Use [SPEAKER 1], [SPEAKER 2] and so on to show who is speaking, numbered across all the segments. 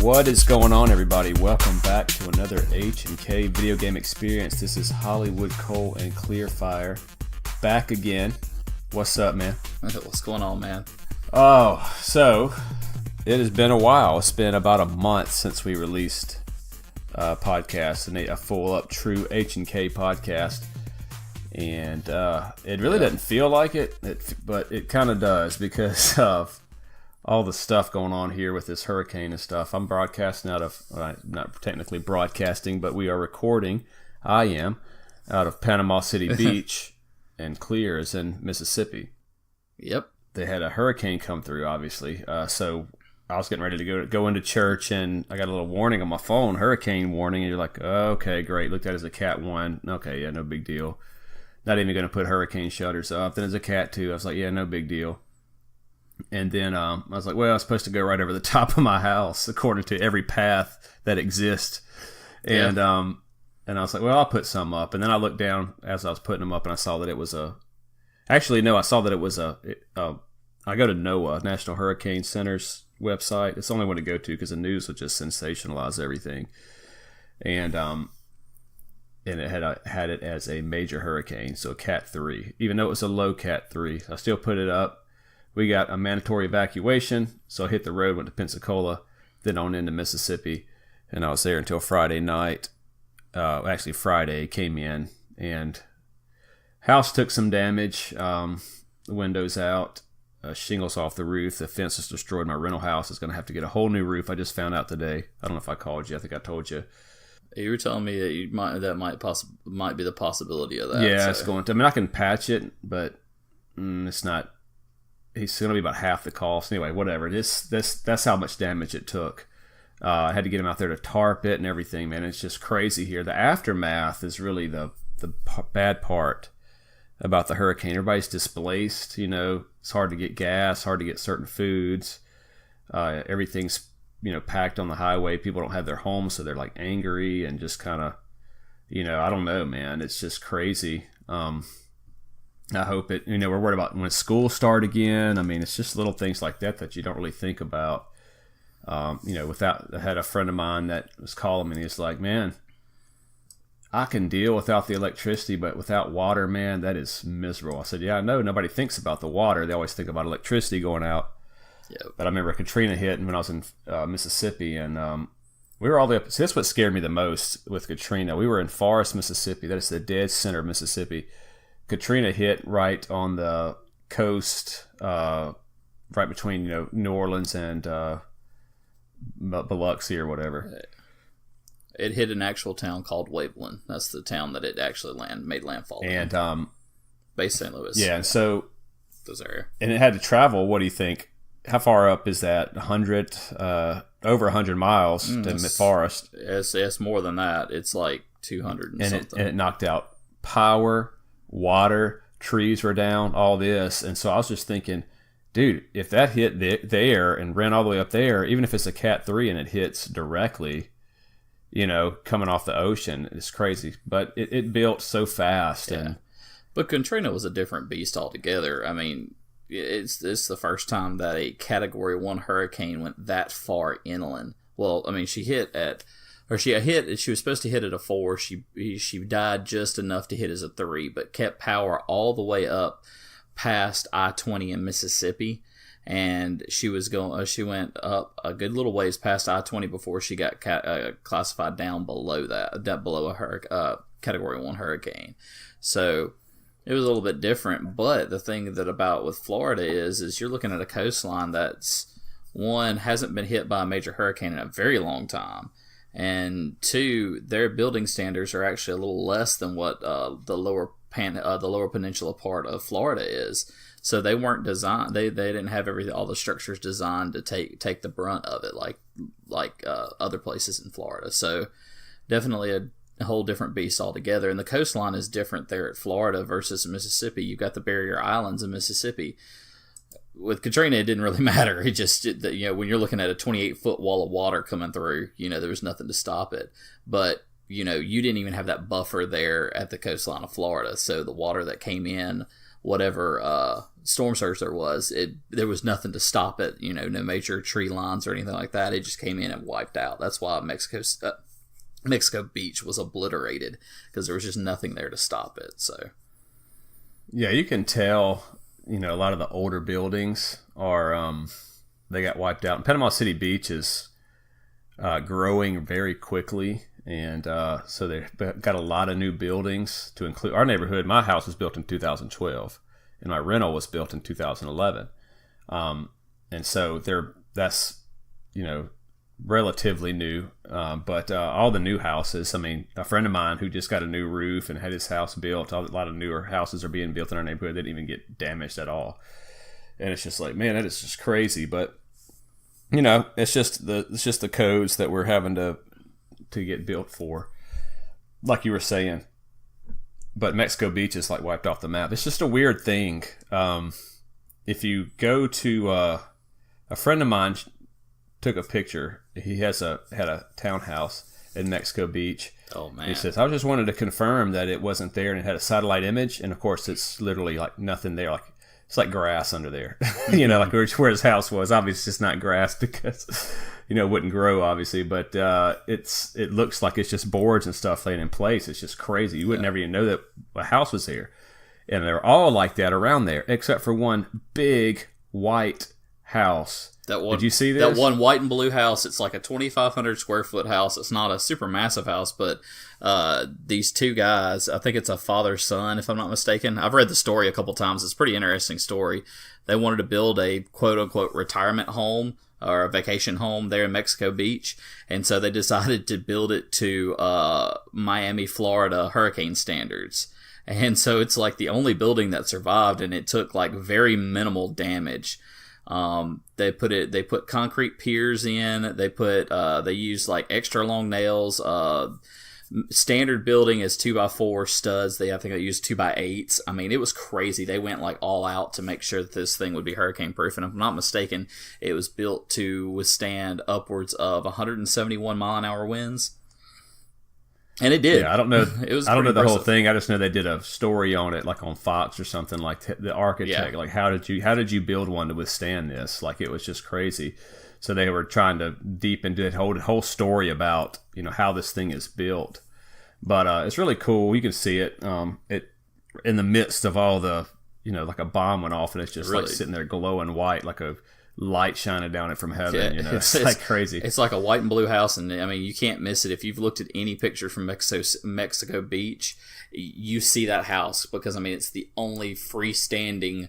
[SPEAKER 1] What is going on, everybody? Welcome back to another HnK video game experience. This is Holliwood, and Kleer back again. What's up, man?
[SPEAKER 2] What's going on, man?
[SPEAKER 1] Oh, so it has been a while. It's been about a month since we released a podcast, a full up true HnK podcast. And it really doesn't feel like it, but it kind of does because of all the stuff going on here with this hurricane and stuff. I'm broadcasting out of, not technically broadcasting, but we are recording. I am out of Panama City Beach, and Kleer is in Mississippi.
[SPEAKER 2] Yep.
[SPEAKER 1] They had a hurricane come through, obviously. So I was getting ready to go into church, and I got a little warning on my phone, hurricane warning, and you're like, okay, great. Looked at it as a Cat 1. Okay, yeah, no big deal. Not even going to put hurricane shutters up. Then as a Cat 2, I was like, yeah, no big deal. And then I was like, well, I was supposed to go right over the top of my house according to every path that exists. And and I was like, well, I'll put some up. And then I looked down as I was putting them up, and I saw that it was a... Actually, no, I saw that it was a... I go to NOAA, National Hurricane Center's website. It's the only one to go to because the news will just sensationalize everything. And it had it as a major hurricane, so Cat 3. Even though it was a low Cat 3, I still put it up. We got a mandatory evacuation, so I hit the road, went to Pensacola, then on into Mississippi, and I was there until Friday night. Actually, Friday came in, and house took some damage. The windows out, shingles off the roof. The fence was destroyed. My rental house is going to have to get a whole new roof. I just found out today. I don't know if I called you. I think I told you.
[SPEAKER 2] You were telling me that might be the possibility of that.
[SPEAKER 1] Yeah, so. It's going to. I mean, I can patch it, but it's not. He's going to be about half the cost. Anyway, whatever. That's how much damage it took. I had to get him out there to tarp it and everything, man. It's just crazy here. The aftermath is really the bad part about the hurricane. Everybody's displaced. You know, it's hard to get gas, hard to get certain foods. Everything's, packed on the highway. People don't have their homes, so they're like angry and just kind of, I don't know, man. It's just crazy. I hope it, we're worried about when school start again. I mean, it's just little things like that you don't really think about. I had a friend of mine that was calling me, and he's like, man, I can deal without the electricity, but without water, man, that is miserable. I said, yeah, I know. Nobody thinks about the water. They always think about electricity going out.
[SPEAKER 2] Yep. But
[SPEAKER 1] I remember Katrina hit when I was in Mississippi, and we were all the way up. See, that's what scared me the most with Katrina. We were in Forest, Mississippi. That is the dead center of Mississippi. Katrina hit right on the coast, right between New Orleans and Biloxi or whatever.
[SPEAKER 2] It hit an actual town called Waveland. That's the town that it actually made landfall in.
[SPEAKER 1] And
[SPEAKER 2] Base St. Louis.
[SPEAKER 1] Yeah, and so
[SPEAKER 2] those area.
[SPEAKER 1] And it had to travel. What do you think? How far up is that? 100, over 100 miles to Forest.
[SPEAKER 2] It's more than that. It's like 200 and something.
[SPEAKER 1] And it knocked out power, water, trees were down, all this. And so I was just thinking, dude, if that hit there and ran all the way up there, even if it's a Cat 3 and it hits directly, coming off the ocean, it's crazy. But it built so fast.
[SPEAKER 2] Yeah. But Katrina was a different beast altogether. I mean, it's the first time that a Category 1 hurricane went that far inland. Well, I mean, she was supposed to hit at a 4. She died just enough to hit as a 3, but kept power all the way up past I-20 in Mississippi, and she went up a good little ways past I-20 before she got classified down below below a Category 1 hurricane. So it was a little bit different, but the thing with Florida is you're looking at a coastline that's, one, hasn't been hit by a major hurricane in a very long time. And two, their building standards are actually a little less than what the lower peninsula part of Florida is. So they weren't designed. They didn't have all the structures designed to take the brunt of it like other places in Florida. So definitely a whole different beast altogether. And the coastline is different there at Florida versus Mississippi. You've got the barrier islands in Mississippi. With Katrina, it didn't really matter. It just, when you're looking at a 28-foot wall of water coming through, there was nothing to stop it. But, you didn't even have that buffer there at the coastline of Florida. So the water that came in whatever storm surge there was, there was nothing to stop it. You know, no major tree lines or anything like that. It just came in and wiped out. That's why Mexico Beach was obliterated, because there was just nothing there to stop it. So
[SPEAKER 1] yeah, you can tell. You know, a lot of the older buildings are they got wiped out. And Panama City Beach is growing very quickly, and so they've got a lot of new buildings to include our neighborhood. My house was built in 2012, and my rental was built in 2011, and so that's, you know, relatively new, but all the new houses, I mean, a friend of mine who just got a new roof and had his house built, a lot of newer houses are being built in our neighborhood. They didn't even get damaged at all, and it's just like, man, that is just crazy. But you know, it's just the codes that we're having to get built for, like you were saying. But Mexico Beach is like wiped off the map. It's just a weird thing. If you go to a friend of mine took a picture. He had a townhouse in Mexico Beach.
[SPEAKER 2] Oh man!
[SPEAKER 1] He says, I just wanted to confirm that it wasn't there, and it had a satellite image, and of course it's literally like nothing there. Like it's like grass under there, you know, like where his house was. Obviously, it's just not grass because you know it wouldn't grow, obviously. But it looks like it's just boards and stuff laying in place. It's just crazy. You wouldn't ever even know that a house was there, and they're all like that around there, except for one big white house. Did you see this?
[SPEAKER 2] That one white and blue house, it's like a 2,500 square foot house. It's not a super massive house, but these two guys, I think it's a father-son, if I'm not mistaken. I've read the story a couple times. It's a pretty interesting story. They wanted to build a quote-unquote retirement home or a vacation home there in Mexico Beach, and so they decided to build it to Miami, Florida hurricane standards. And so it's like the only building that survived, and it took like very minimal damage. They put concrete piers in. They used like extra long nails. Standard building is 2x4 studs. I think they used 2x8s. I mean, it was crazy. They went like all out to make sure that this thing would be hurricane proof. And if I'm not mistaken, it was built to withstand upwards of 171 mile an hour winds. And it did.
[SPEAKER 1] Yeah, I don't know. I don't know the whole
[SPEAKER 2] impressive.
[SPEAKER 1] thing. I just know they did a story on it, like on Fox or something. Like the architect, like how did you build one to withstand this? Like it was just crazy. So they were trying to deep into the whole story about, you know, how this thing is built. But it's really cool. You can see it. It in the midst of all the, you know, like a bomb went off and it's just like sitting there glowing white, like a light shining down it from heaven.
[SPEAKER 2] Yeah,
[SPEAKER 1] you know, it's like crazy.
[SPEAKER 2] It's like a white and blue house, and I mean, you can't miss it. If you've looked at any picture from Mexico Beach, you see that house, because I mean, it's the only freestanding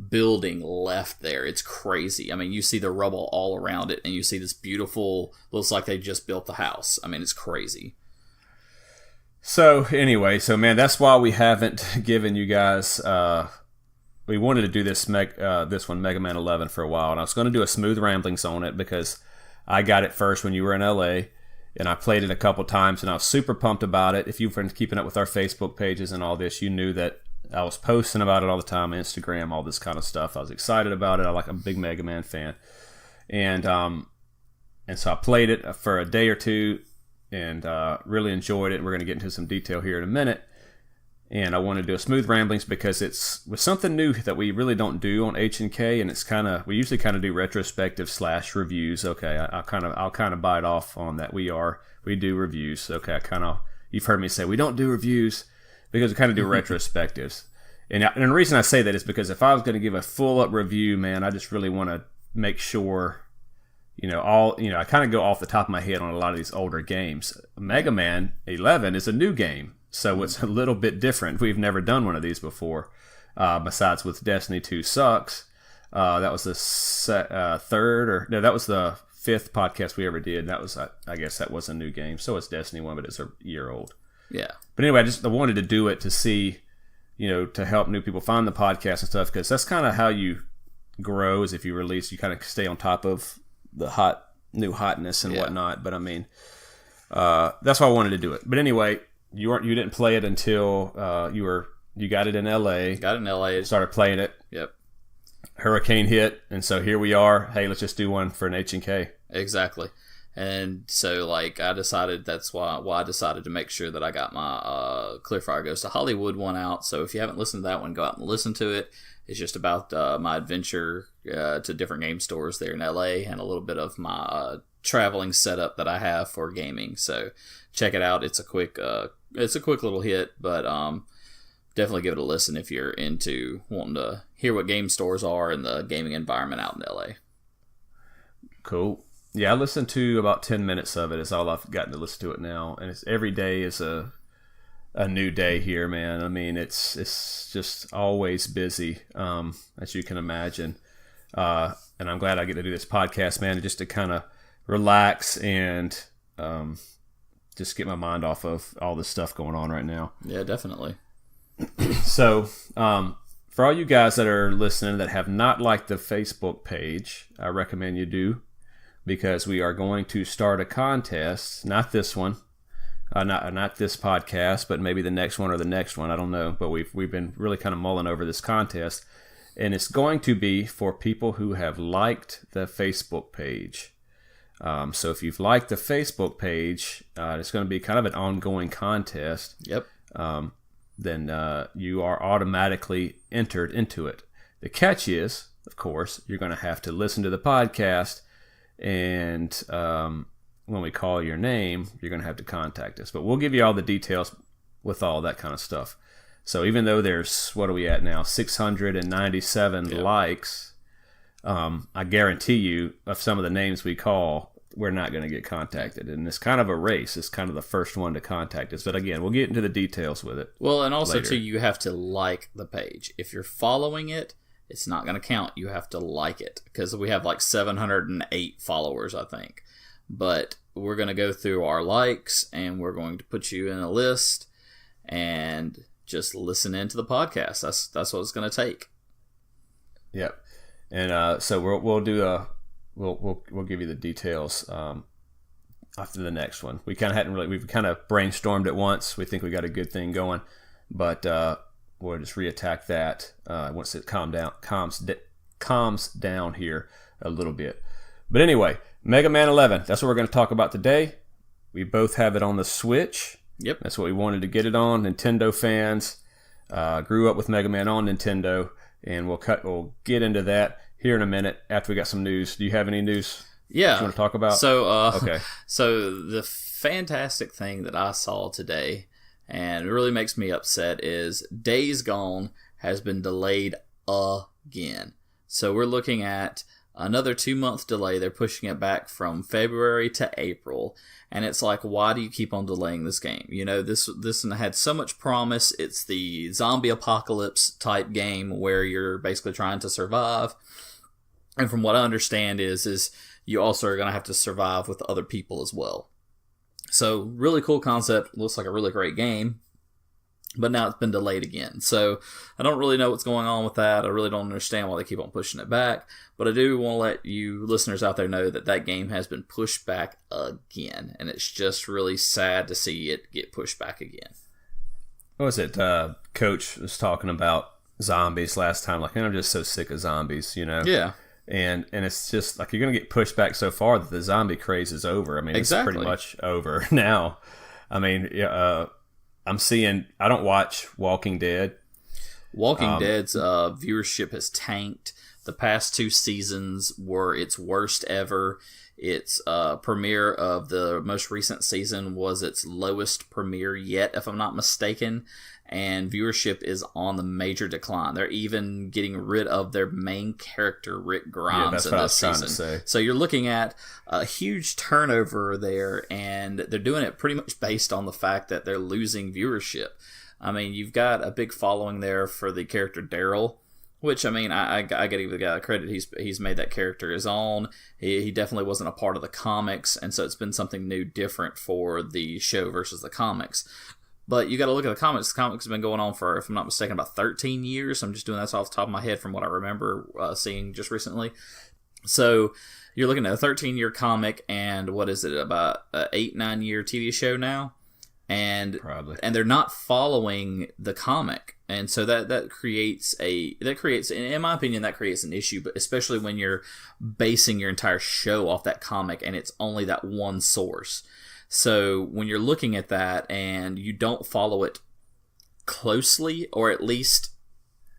[SPEAKER 2] building left there. It's crazy. I mean, you see the rubble all around it, and you see this beautiful, looks like they just built the house. I mean, it's crazy.
[SPEAKER 1] So anyway, man, that's why we haven't given you guys. We wanted to do this one, Mega Man 11, for a while, and I was going to do a smooth ramblings on it because I got it first when you were in LA, and I played it a couple times, and I was super pumped about it. If you've been keeping up with our Facebook pages and all this, you knew that I was posting about it all the time, Instagram, all this kind of stuff. I was excited about it. I'm a big Mega Man fan, and so I played it for a day or two, and really enjoyed it. We're going to get into some detail here in a minute. And I wanted to do a smooth ramblings because it's with something new that we really don't do on HnK, and it's we usually kind of do retrospective / reviews. Okay, I'll kind of bite off on that. We do reviews. Okay, you've heard me say we don't do reviews because we kind of do retrospectives. And the reason I say that is because if I was going to give a full up review, man, I just really want to make sure, I kind of go off the top of my head on a lot of these older games. Mega Man 11 is a new game. So it's a little bit different. We've never done one of these before. Besides with Destiny 2 Sucks. That was the that was the 5th podcast we ever did. That was, I guess that was a new game. So it's Destiny 1, but it's a year old.
[SPEAKER 2] Yeah.
[SPEAKER 1] But anyway, I wanted to do it to see, to help new people find the podcast and stuff, because that's kind of how you grow, is if you release, you kind of stay on top of the new hotness and whatnot. But I mean, that's why I wanted to do it. But anyway, you didn't play it until you got it in LA.
[SPEAKER 2] Got it in LA.
[SPEAKER 1] Started playing it.
[SPEAKER 2] Yep.
[SPEAKER 1] Hurricane hit, and so here we are. Hey, let's just do one for an HnK.
[SPEAKER 2] Exactly. And so, like, I decided that's why I decided to make sure that I got my Clearfire Goes to Hollywood one out. So if you haven't listened to that one, go out and listen to it. It's just about my adventure to different game stores there in LA and a little bit of my traveling setup that I have for gaming. So check it out. It's a quick little hit, but definitely give it a listen if you're into wanting to hear what game stores are and the gaming environment out in LA.
[SPEAKER 1] Cool. Yeah, I listened to about 10 minutes of it. It's all I've gotten to listen to it now, and every day is a new day here, man. I mean, it's just always busy, as you can imagine. And I'm glad I get to do this podcast, man, just to kind of relax and just get my mind off of all this stuff going on right now.
[SPEAKER 2] Yeah, definitely.
[SPEAKER 1] So, for all you guys that are listening that have not liked the Facebook page, I recommend you do, because we are going to start a contest. Not this one. Not this podcast, but maybe the next one or the next one. I don't know. But we've been really kind of mulling over this contest. And it's going to be for people who have liked the Facebook page. So if you've liked the Facebook page, it's going to be kind of an ongoing contest.
[SPEAKER 2] Yep.
[SPEAKER 1] Then you are automatically entered into it. The catch is, of course, you're going to have to listen to the podcast, and when we call your name, you're going to have to contact us. But we'll give you all the details with all that kind of stuff. So even though there's, what are we at now, 697 likes, I guarantee you, of some of the names we call, we're not going to get contacted. And it's kind of a race. It's kind of the first one to contact us. But again, we'll get into the details with it.
[SPEAKER 2] Well, and also,
[SPEAKER 1] later.
[SPEAKER 2] too, you have to like the page. If you're following it, it's not going to count. You have to like it, because we have like 708 followers, I think. But we're going to go through our likes, and we're going to put you in a list and just listen into the podcast. That's what it's going to take.
[SPEAKER 1] Yep. And so we'll do we'll give you the details after the next one. We kind of we've kind of brainstormed it once. We think we got a good thing going, but we'll just reattack that once it calms down here a little bit. But anyway, Mega Man 11. That's what we're going to talk about today. We both have it on the Switch.
[SPEAKER 2] Yep.
[SPEAKER 1] That's what we wanted to get it on. Nintendo fans grew up with Mega Man on Nintendo, and we'll get into that here in a minute after we got some news. Do you have any news?
[SPEAKER 2] Yeah.
[SPEAKER 1] You want to talk about?
[SPEAKER 2] So,
[SPEAKER 1] okay.
[SPEAKER 2] So the fantastic thing that I saw today, and it really makes me upset, is Days Gone has been delayed again. So we're looking at another 2-month delay. They're pushing it back from February to April. And it's like, why do you keep on delaying this game? You know, this had so much promise. It's the zombie apocalypse type game where you're basically trying to survive. And from what I understand is you also are going to have to survive with other people as well. So really cool concept. Looks like a really great game. But now it's been delayed again. So I don't really know what's going on with that. I really don't understand why they keep on pushing it back. But I do want to let you listeners out there know that game has been pushed back again. And it's just really sad to see it get pushed back again.
[SPEAKER 1] What was it? Coach was talking about zombies last time. Like, I'm just so sick of zombies, you know?
[SPEAKER 2] Yeah.
[SPEAKER 1] And it's just like you're going to get pushed back so far that the zombie craze is over. I mean,
[SPEAKER 2] exactly.
[SPEAKER 1] It's pretty much over now. I mean, I'm seeing, I don't watch Walking Dead.
[SPEAKER 2] Walking Dead's viewership has tanked. The past 2 seasons were its worst ever. Its premiere of the most recent season was its lowest premiere yet, if I'm not mistaken. And viewership is on the major decline. They're even getting rid of their main character, Rick Grimes, in this season. So you're looking at a huge turnover there, and they're doing it pretty much based on the fact that they're losing viewership. I mean, you've got a big following there for the character Daryl, which, I mean, I got to give the guy credit. He's made that character his own. He definitely wasn't a part of the comics, and so it's been something new, different for the show versus the comics. But you got to look at the comics. The comics have been going on for, if I'm not mistaken, about 13 years. I'm just doing that off the top of my head from what I remember seeing just recently. So you're looking at a 13-year comic and what is it, about an 8-9 year TV show now? and
[SPEAKER 1] Probably.
[SPEAKER 2] and they're not following the comic, and so that creates in my opinion that creates an issue, but especially when you're basing your entire show off that comic and it's only that one source. So when you're looking at that and you don't follow it closely, or at least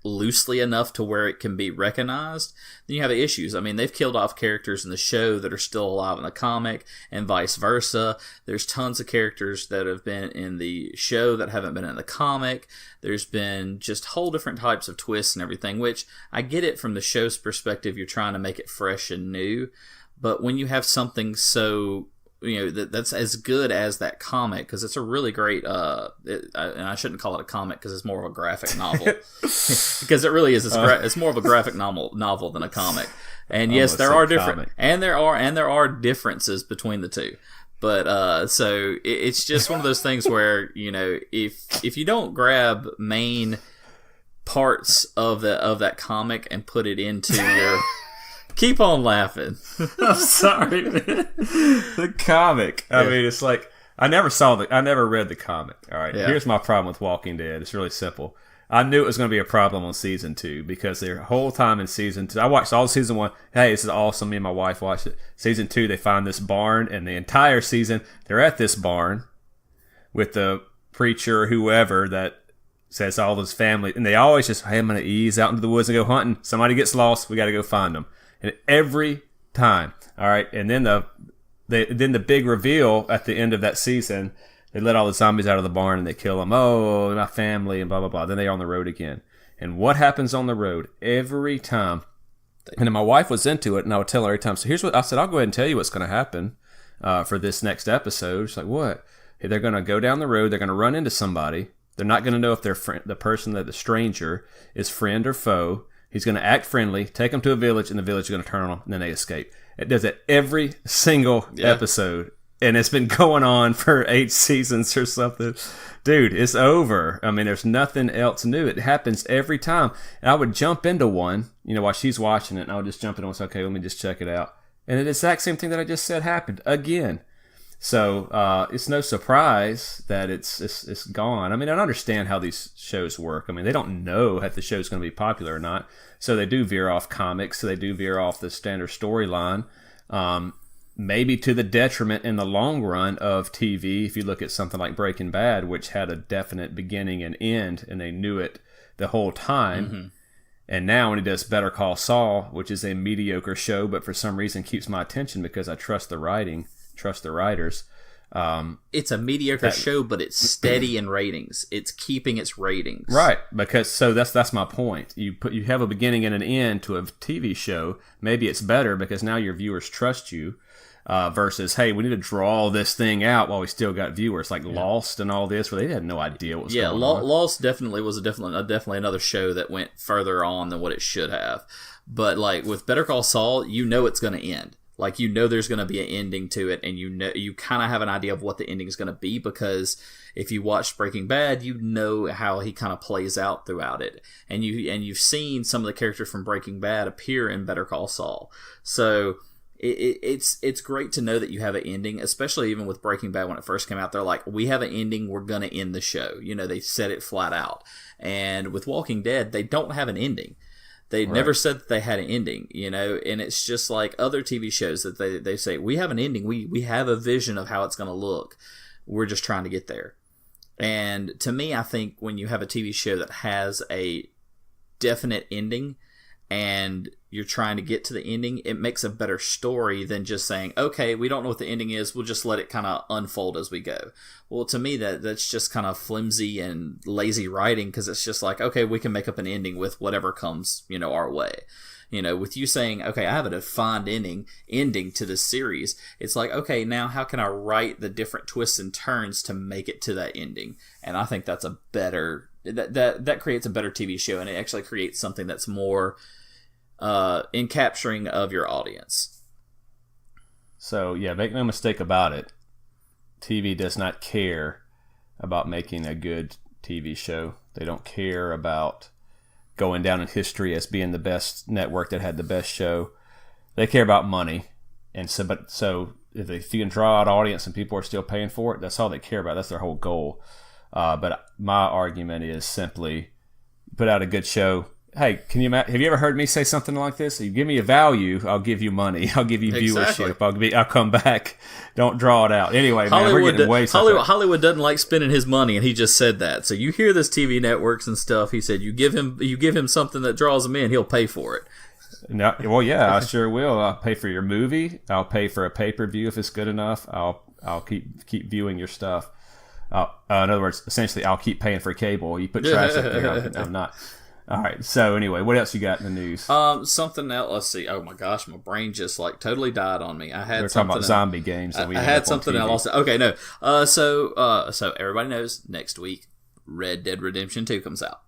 [SPEAKER 2] loosely enough to where it can be recognized, then you have issues. I mean, they've killed off characters in the show that are still alive in the comic, and vice versa. There's tons of characters that have been in the show that haven't been in the comic. There's been just whole different types of twists and everything, which I get it from the show's perspective. You're trying to make it fresh and new, but when you have something so that's as good as that comic, because it's a really great and I shouldn't call it a comic because it's more of a graphic novel because it really is. It's more of a graphic novel than a comic. And yes, there are different and there are differences between the two. But so it's just one of those things where if you don't grab main parts of that comic and put it into your keep on laughing.
[SPEAKER 1] I'm sorry, man. The comic. I mean, it's like I never read the comic. All right. Yeah. Here's my problem with Walking Dead. It's really simple. I knew it was going to be a problem on season 2 because the whole time in season 2, I watched all season 1. Hey, this is awesome. Me and my wife watched it. Season 2, they find this barn, and the entire season they're at this barn with the preacher, whoever that says all his family, and they always just, hey, I'm going to ease out into the woods and go hunting. Somebody gets lost, we got to go find them. And every time, all right, and then the big reveal at the end of that season, they let all the zombies out of the barn and they kill them. Oh, my family and blah blah blah. Then they're on the road again. And what happens on the road every time? And then my wife was into it, and I would tell her every time. So here's what I said: I'll go ahead and tell you what's going to happen for this next episode. She's like, what? Hey, they're going to go down the road. They're going to run into somebody. They're not going to know if they're the person that the stranger is friend or foe. He's going to act friendly, take them to a village, and the village is going to turn on them, and then they escape. It does it every single episode, and it's been going on for 8 seasons or something. Dude, it's over. I mean, there's nothing else new. It happens every time. And I would jump into one, while she's watching it, and I would just jump into one and say, okay, let me just check it out. And the exact same thing that I just said happened again. So it's no surprise that it's gone. I mean, I don't understand how these shows work. I mean, they don't know if the show's going to be popular or not. So they do veer off comics. So they do veer off the standard storyline, maybe to the detriment in the long run of TV. If you look at something like Breaking Bad, which had a definite beginning and end, and they knew it the whole time. Mm-hmm. And now when he does Better Call Saul, which is a mediocre show, but for some reason keeps my attention because I trust the writing. Trust the writers.
[SPEAKER 2] It's a mediocre show, but it's steady in ratings. It's keeping its ratings,
[SPEAKER 1] right? Because that's my point. You have a beginning and an end to a TV show. Maybe it's better because now your viewers trust you. Versus, hey, we need to draw this thing out while we still got viewers, like Lost and all this, where they had no idea what was going on.
[SPEAKER 2] Lost definitely was definitely another show that went further on than what it should have. But like with Better Call Saul, it's going to end. Like, there's going to be an ending to it, and you kind of have an idea of what the ending is going to be, because if you watched Breaking Bad, you know how he kind of plays out throughout it. And you've seen some of the characters from Breaking Bad appear in Better Call Saul. So it's great to know that you have an ending, especially even with Breaking Bad when it first came out. They're like, we have an ending, we're going to end the show. They said it flat out. And with Walking Dead, they don't have an ending. They never said that they had an ending, and it's just like other TV shows that they say, we have an ending, we have a vision of how it's going to look, we're just trying to get there. And to me, I think when you have a TV show that has a definite ending and you're trying to get to the ending, it makes a better story than just saying, okay, we don't know what the ending is, we'll just let it kind of unfold as we go. Well, to me, that's just kind of flimsy and lazy writing, because it's just like, okay, we can make up an ending with whatever comes, our way. With you saying, okay, I have a defined ending to this series, it's like, okay, now how can I write the different twists and turns to make it to that ending? And I think that's a better, that creates a better TV show, and it actually creates something that's more in capturing of your audience.
[SPEAKER 1] So yeah, make no mistake about it, TV does not care about making a good TV show. They don't care about going down in history as being the best network that had the best show. They care about money. And so if you can draw out audience and people are still paying for it, that's all they care about. That's their whole goal. But my argument is simply put out a good show. Hey, have you ever heard me say something like this? You give me a value, I'll give you money. I'll give you viewership. I'll come back. Don't draw it out. Anyway, man, we're getting way
[SPEAKER 2] Hollywood doesn't like spending his money, and he just said that. So you hear this TV networks and stuff. He said you give him something that draws him in, he'll pay for it.
[SPEAKER 1] No, well, yeah, I sure will. I'll pay for your movie. I'll pay for a pay-per-view if it's good enough. I'll keep viewing your stuff. In other words, essentially, I'll keep paying for cable. You put trash up there, I'm not. All right. So anyway, what else you got in the news?
[SPEAKER 2] Something else. Let's see. Oh my gosh, my brain just totally died on me. I had
[SPEAKER 1] We're talking about zombie games.
[SPEAKER 2] I had something I lost. Okay, no. So everybody knows next week, Red Dead Redemption 2 comes out.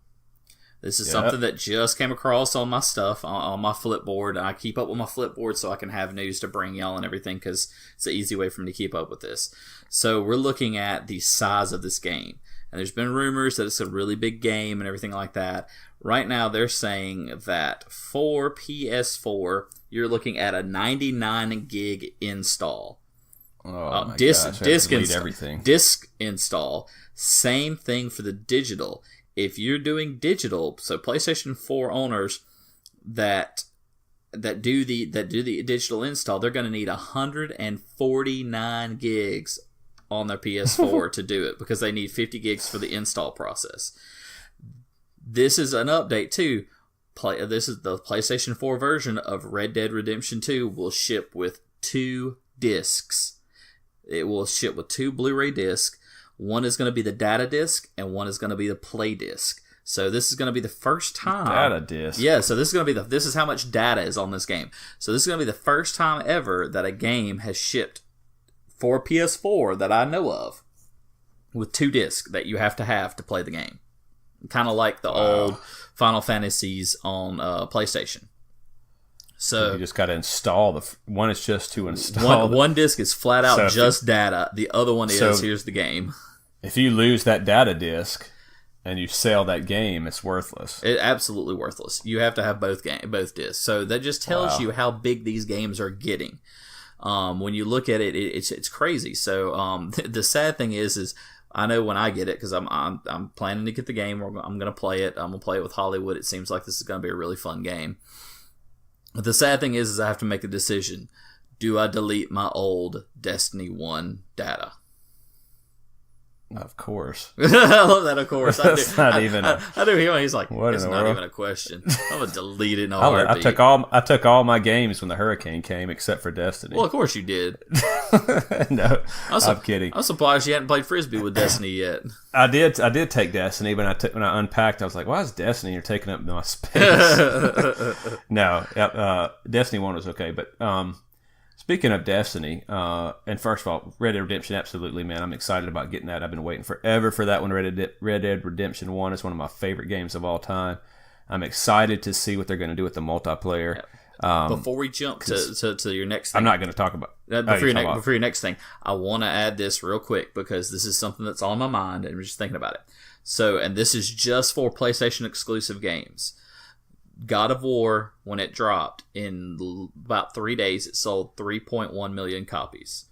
[SPEAKER 2] This is something that just came across on my stuff, on my Flipboard. I keep up with my Flipboard so I can have news to bring y'all and everything, because it's an easy way for me to keep up with this. So we're looking at the size of this game. And there's been rumors that it's a really big game and everything like that. Right now, they're saying that for PS4, you're looking at a 99 gig install.
[SPEAKER 1] Oh my gosh,
[SPEAKER 2] disc install. Same thing for the digital. If you're doing digital, so PlayStation 4 owners that do the digital install, they're going to need 149 gigs on their PS4 to do it, because they need 50 gigs for the install process. This is an update too. This is the PlayStation 4 version of Red Dead Redemption 2 will ship with 2 discs. It will ship with 2 Blu-ray discs. One is going to be the data disc, and one is going to be the play disc. So this is going to be the first time.
[SPEAKER 1] Data disc.
[SPEAKER 2] Yeah. So this is going to be this is how much data is on this game. So this is going to be the first time ever that a game has shipped for PS4 that I know of with 2 discs that you have to play the game. Kind of like the old Final Fantasies on PlayStation. So
[SPEAKER 1] you just got to install one. Is just to install.
[SPEAKER 2] One disc is flat out just data. The other one is here's the game.
[SPEAKER 1] If you lose that data disc and you sell that game, it's worthless.
[SPEAKER 2] It's absolutely worthless. You have to have both discs. So that just tells you how big these games are getting. When you look at it, it's crazy. So the sad thing is I know when I get it, because I'm planning to get the game. I'm going to play it. I'm going to play it with Hollywood. It seems like this is going to be a really fun game. But the sad thing is I have to make a decision. Do I delete my old Destiny 1 data?
[SPEAKER 1] Of course.
[SPEAKER 2] I love that, of course. I do. I do hear him. He's like, it's not even a question. I'm going to delete it in a heartbeat.
[SPEAKER 1] I took all my games when the hurricane came, except for Destiny.
[SPEAKER 2] Well, of course you did.
[SPEAKER 1] No, I'm kidding.
[SPEAKER 2] I'm surprised you hadn't played Frisbee with Destiny yet.
[SPEAKER 1] I did take Destiny, but when I unpacked, I was like, why is Destiny? You're taking up my space. No, Destiny 1 was okay, but speaking of Destiny, and first of all, Red Dead Redemption, absolutely, man. I'm excited about getting that. I've been waiting forever for that one. Red Dead Redemption 1 is one of my favorite games of all time. I'm excited to see what they're going to do with the multiplayer.
[SPEAKER 2] Before we jump to your next thing.
[SPEAKER 1] I'm not going to talk about...
[SPEAKER 2] Before your next thing, I want to add this real quick, because this is something that's on my mind, and we're just thinking about it. So, and this is just for PlayStation exclusive games. God of War, when it dropped, in about 3 days, it sold 3.1 million copies.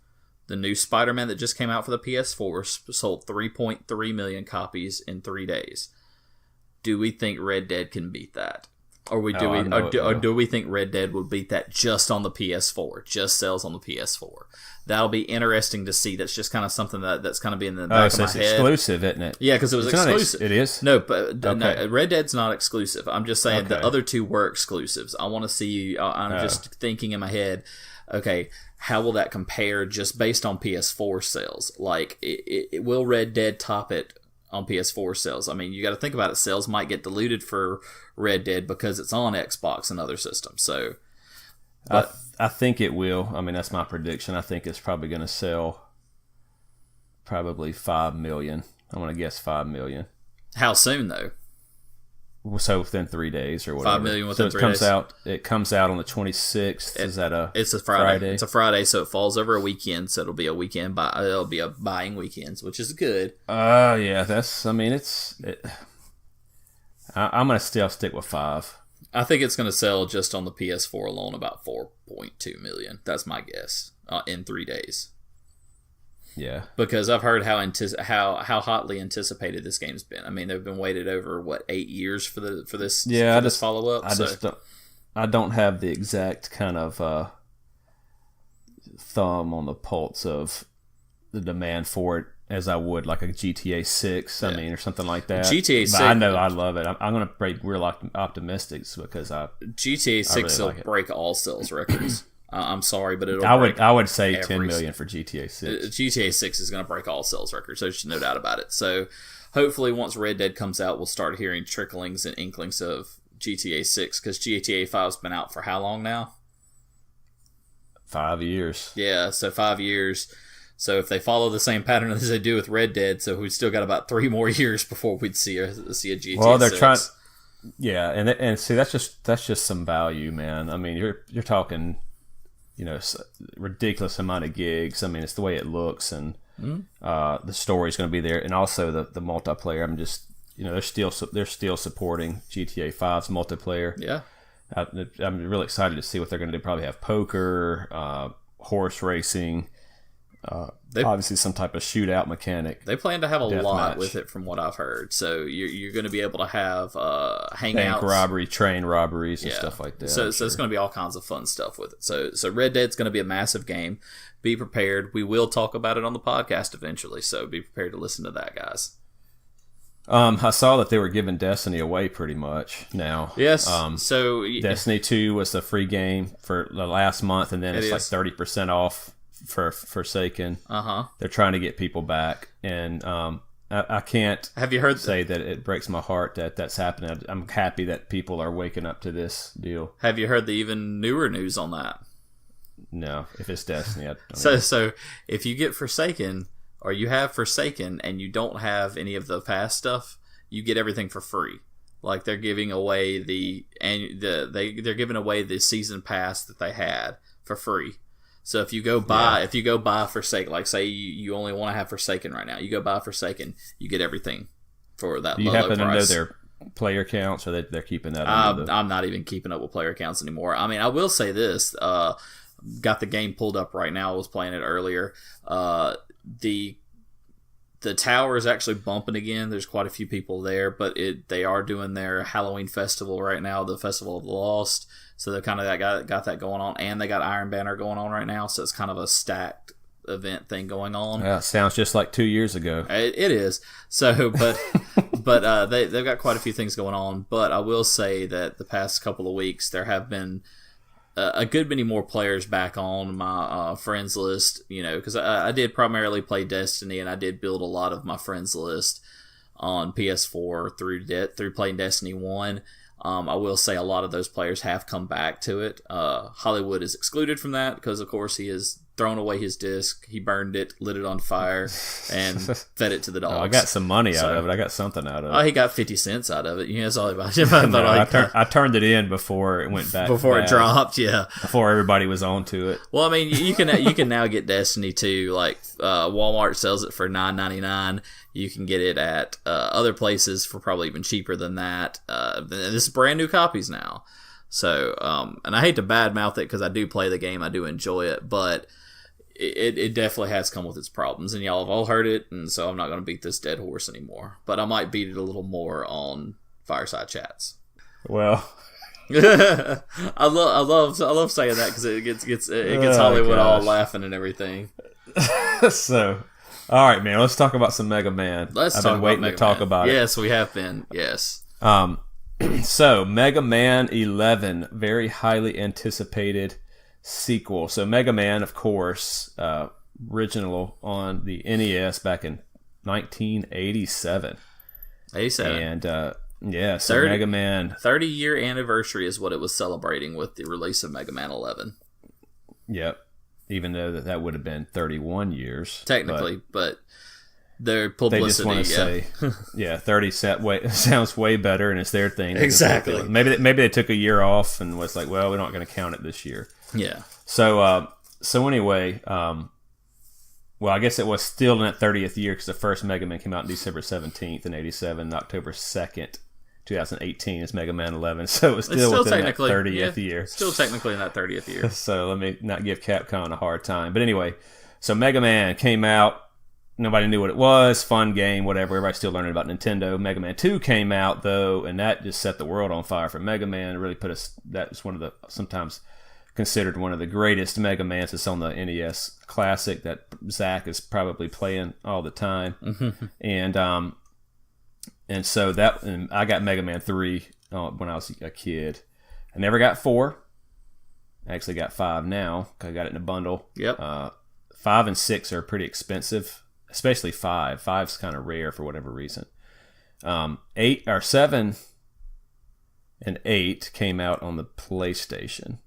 [SPEAKER 2] The new Spider-Man that just came out for the PS4 sold 3.3 million copies in 3 days. Do we think Red Dead can beat that? Or do we think Red Dead would beat that just on the PS4? Just sales on the PS4. That'll be interesting to see. That's just kind of something that's kind of be in the back of my head.
[SPEAKER 1] It's exclusive, isn't it?
[SPEAKER 2] Yeah, because it was exclusive.
[SPEAKER 1] It is?
[SPEAKER 2] No, but no, Red Dead's not exclusive. I'm just saying the other two were exclusives. I want to see. I'm just thinking in my head, okay, how will that compare just based on PS4 sales? Like, will Red Dead top it on PS4 sales? I mean, you got to think about it. Sales might get diluted for Red Dead because it's on Xbox and other systems. So,
[SPEAKER 1] I think it will. I mean, that's my prediction. I think it's probably going to sell probably 5 million. I'm going to guess 5 million.
[SPEAKER 2] How soon though?
[SPEAKER 1] So within 3 days or whatever.
[SPEAKER 2] 5 million within 3 days.
[SPEAKER 1] It comes out on the 26th. Is that
[SPEAKER 2] It's a Friday. It's a Friday, so it falls over a weekend. So it'll be a weekend. It'll be a buying weekend, which is good.
[SPEAKER 1] Yeah. I'm going to still stick with 5.
[SPEAKER 2] I think it's going to sell just on the PS4 alone about 4.2 million. That's my guess in 3 days.
[SPEAKER 1] Yeah,
[SPEAKER 2] because I've heard how hotly anticipated this game's been. I mean, they've been waited over 8 years for this follow up.
[SPEAKER 1] I don't have the exact kind of thumb on the pulse of the demand for it as I would like a GTA 6. I mean, or something like that.
[SPEAKER 2] GTA 6.
[SPEAKER 1] But I know I love it. I'm going to break real optimistic because
[SPEAKER 2] GTA 6 will break all sales records. I'm sorry, but
[SPEAKER 1] I would say 10 million for GTA 6.
[SPEAKER 2] GTA 6 is going to break all sales records. There's no doubt about it. So hopefully once Red Dead comes out, we'll start hearing tricklings and inklings of GTA 6 because GTA 5's been out for how long now?
[SPEAKER 1] 5 years.
[SPEAKER 2] Yeah, so 5 years. So if they follow the same pattern as they do with Red Dead, so we've still got about 3 more years before we'd see a GTA 6.
[SPEAKER 1] Well, they're trying. Yeah, and see that's just some value, man. I mean, you're talking, ridiculous amount of gigs. I mean, it's the way it looks, and the story's going to be there, and also the multiplayer. I'm just, they're still supporting GTA 5's multiplayer.
[SPEAKER 2] Yeah,
[SPEAKER 1] I'm really excited to see what they're going to do. Probably have poker, horse racing. Obviously some type of shootout mechanic.
[SPEAKER 2] They plan to have a lot with it from what I've heard. So you're going to be able to have hangouts.
[SPEAKER 1] Bank robbery, train robberies, and stuff like that.
[SPEAKER 2] So it's going to be all kinds of fun stuff with it. So Red Dead's going to be a massive game. Be prepared. We will talk about it on the podcast eventually. So be prepared to listen to that, guys.
[SPEAKER 1] I saw that they were giving Destiny away pretty much now.
[SPEAKER 2] Yes. So
[SPEAKER 1] Destiny 2 was the free game for the last month, and then it's like 30% off for Forsaken. They're trying to get people back, and I can't say that it breaks my heart that that's happening. I'm happy that people are waking up to this deal.
[SPEAKER 2] Have you heard the even newer news on that?
[SPEAKER 1] No, if it's Destiny, I don't
[SPEAKER 2] know. So if you get Forsaken, or you have Forsaken and you don't have any of the past stuff, you get everything for free. Like they're giving away they're giving away the season pass that they had for free. So if you go buy Forsaken, like say you only want to have Forsaken right now, you go buy Forsaken, you get everything for that. Do you happen to know
[SPEAKER 1] their player counts, or they're keeping that?
[SPEAKER 2] I'm not even keeping up with player counts anymore. I mean, I will say this: got the game pulled up right now. I was playing it earlier. The tower is actually bumping again. There's quite a few people there, but they are doing their Halloween festival right now, the Festival of the Lost. So they kind of got that going on, and they got Iron Banner going on right now. So it's kind of a stacked event thing going on.
[SPEAKER 1] Yeah, sounds just like 2 years ago.
[SPEAKER 2] It is. So, but they've got quite a few things going on. But I will say that the past couple of weeks there have been a good many more players back on my friends list. Because I did primarily play Destiny, and I did build a lot of my friends list on PS4 through playing Destiny 1. I will say a lot of those players have come back to it. Holliwood is excluded from that because, of course, he has thrown away his disc. He burned it, lit it on fire, and fed it to the dogs.
[SPEAKER 1] I got some money out of it. I got something out of it.
[SPEAKER 2] He got 50 cents out of it. That's all about it.
[SPEAKER 1] I turned it in before it went back.
[SPEAKER 2] Before it dropped, yeah.
[SPEAKER 1] Before everybody was onto it.
[SPEAKER 2] Well, I mean, you can now get Destiny 2. Like Walmart sells it for $9.99. You can get it at other places for probably even cheaper than that. This is brand new copies now. So, and I hate to badmouth it because I do play the game. I do enjoy it. But it definitely has come with its problems. And y'all have all heard it. And so I'm not going to beat this dead horse anymore. But I might beat it a little more on Fireside Chats.
[SPEAKER 1] Well...
[SPEAKER 2] I love saying that because it gets Holliwood all laughing and everything.
[SPEAKER 1] So... All right, man. Let's talk about some Mega Man. I've been waiting to talk about it.
[SPEAKER 2] Yes, we have been. Yes.
[SPEAKER 1] So Mega Man 11, very highly anticipated sequel. So Mega Man, of course, original on the NES back in 1987.
[SPEAKER 2] 87.
[SPEAKER 1] And so Mega Man
[SPEAKER 2] 30-year anniversary is what it was celebrating with the release of Mega Man 11.
[SPEAKER 1] Yep. Even though that would have been 31 years.
[SPEAKER 2] Technically, but their publicity,
[SPEAKER 1] they just want to say, 30 sounds way better, and it's their thing.
[SPEAKER 2] Exactly.
[SPEAKER 1] Maybe they took a year off and was like, well, we're not going to count it this year.
[SPEAKER 2] Yeah.
[SPEAKER 1] So anyway, I guess it was still in that 30th year because the first Mega Man came out on December 17th in 87, October 2nd, 2018 is Mega Man 11, so it's
[SPEAKER 2] It's
[SPEAKER 1] still within that 30th
[SPEAKER 2] yeah,
[SPEAKER 1] year.
[SPEAKER 2] Still technically in that 30th year.
[SPEAKER 1] So let me not give Capcom a hard time. But anyway, so Mega Man came out. Nobody knew what it was. Fun game, whatever. Everybody's still learning about Nintendo. Mega Man 2 came out, though, and that just set the world on fire for Mega Man. It really put us... That was one of the... Sometimes considered one of the greatest Mega Mans. It's on the NES Classic that Zach is probably playing all the time. And so that... And I got Mega Man 3 when I was a kid. I never got 4. I actually got 5 now. I got it in a bundle.
[SPEAKER 2] Yep.
[SPEAKER 1] 5 and 6 are pretty expensive. Especially 5. 5's kind of rare for whatever reason. 8 or 7 and 8 came out on the PlayStation.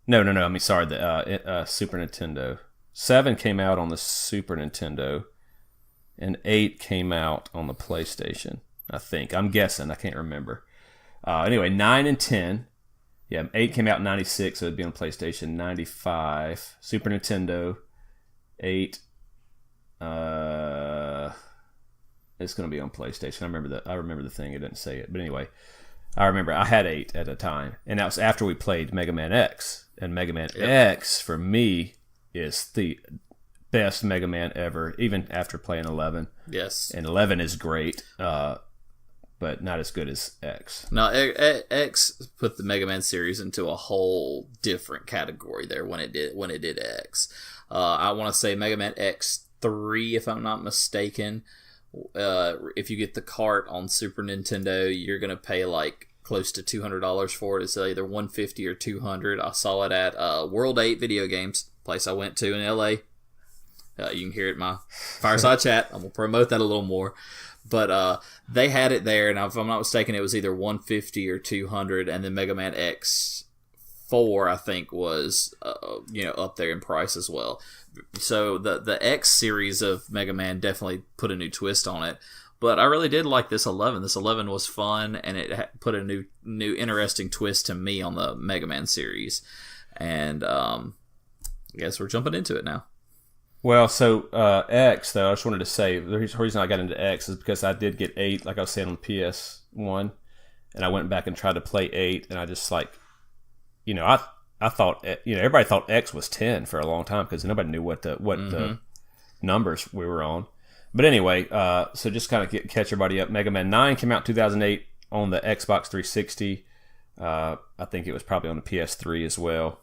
[SPEAKER 1] No. I mean, sorry, the Super Nintendo. 7 came out on the Super Nintendo, and 8 came out on the PlayStation. I think. I'm guessing. I can't remember. Anyway, 9 and 10. Yeah, 8 came out in 96, so it'd be on PlayStation. 95, Super Nintendo. 8. It's going to be on PlayStation. I remember the thing. I didn't say it, but anyway, I remember I had 8 at a time, and that was after we played Mega Man X. And Mega Man X for me is the best Mega Man ever, even after playing 11.
[SPEAKER 2] Yes,
[SPEAKER 1] and 11 is great, but not as good as X.
[SPEAKER 2] No, X put the Mega Man series into a whole different category there when it did X. I want to say Mega Man X3, if I'm not mistaken. If you get the cart on Super Nintendo, you're gonna pay like close to $200 for it. It's either $150 or $200. I saw it at World 8 Video Games, place I went to in LA. You can hear it in my fireside chat. I'm gonna promote that a little more. But they had it there, and if I'm not mistaken, it was either $150 or $200, and then Mega Man X4, I think, was up there in price as well. So the X series of Mega Man definitely put a new twist on it. But I really did like this 11. This 11 was fun, and it put a new interesting twist to me on the Mega Man series. And I guess we're jumping into it now.
[SPEAKER 1] Well, so X, though, I just wanted to say, the reason I got into X is because I did get 8, like I was saying, on PS1, and I went back and tried to play 8, and I just I thought, everybody thought X was 10 for a long time because nobody knew what the numbers we were on. But anyway, so just kind of catch everybody up. Mega Man 9 came out in 2008 on the Xbox 360. I think it was probably on the PS3 as well.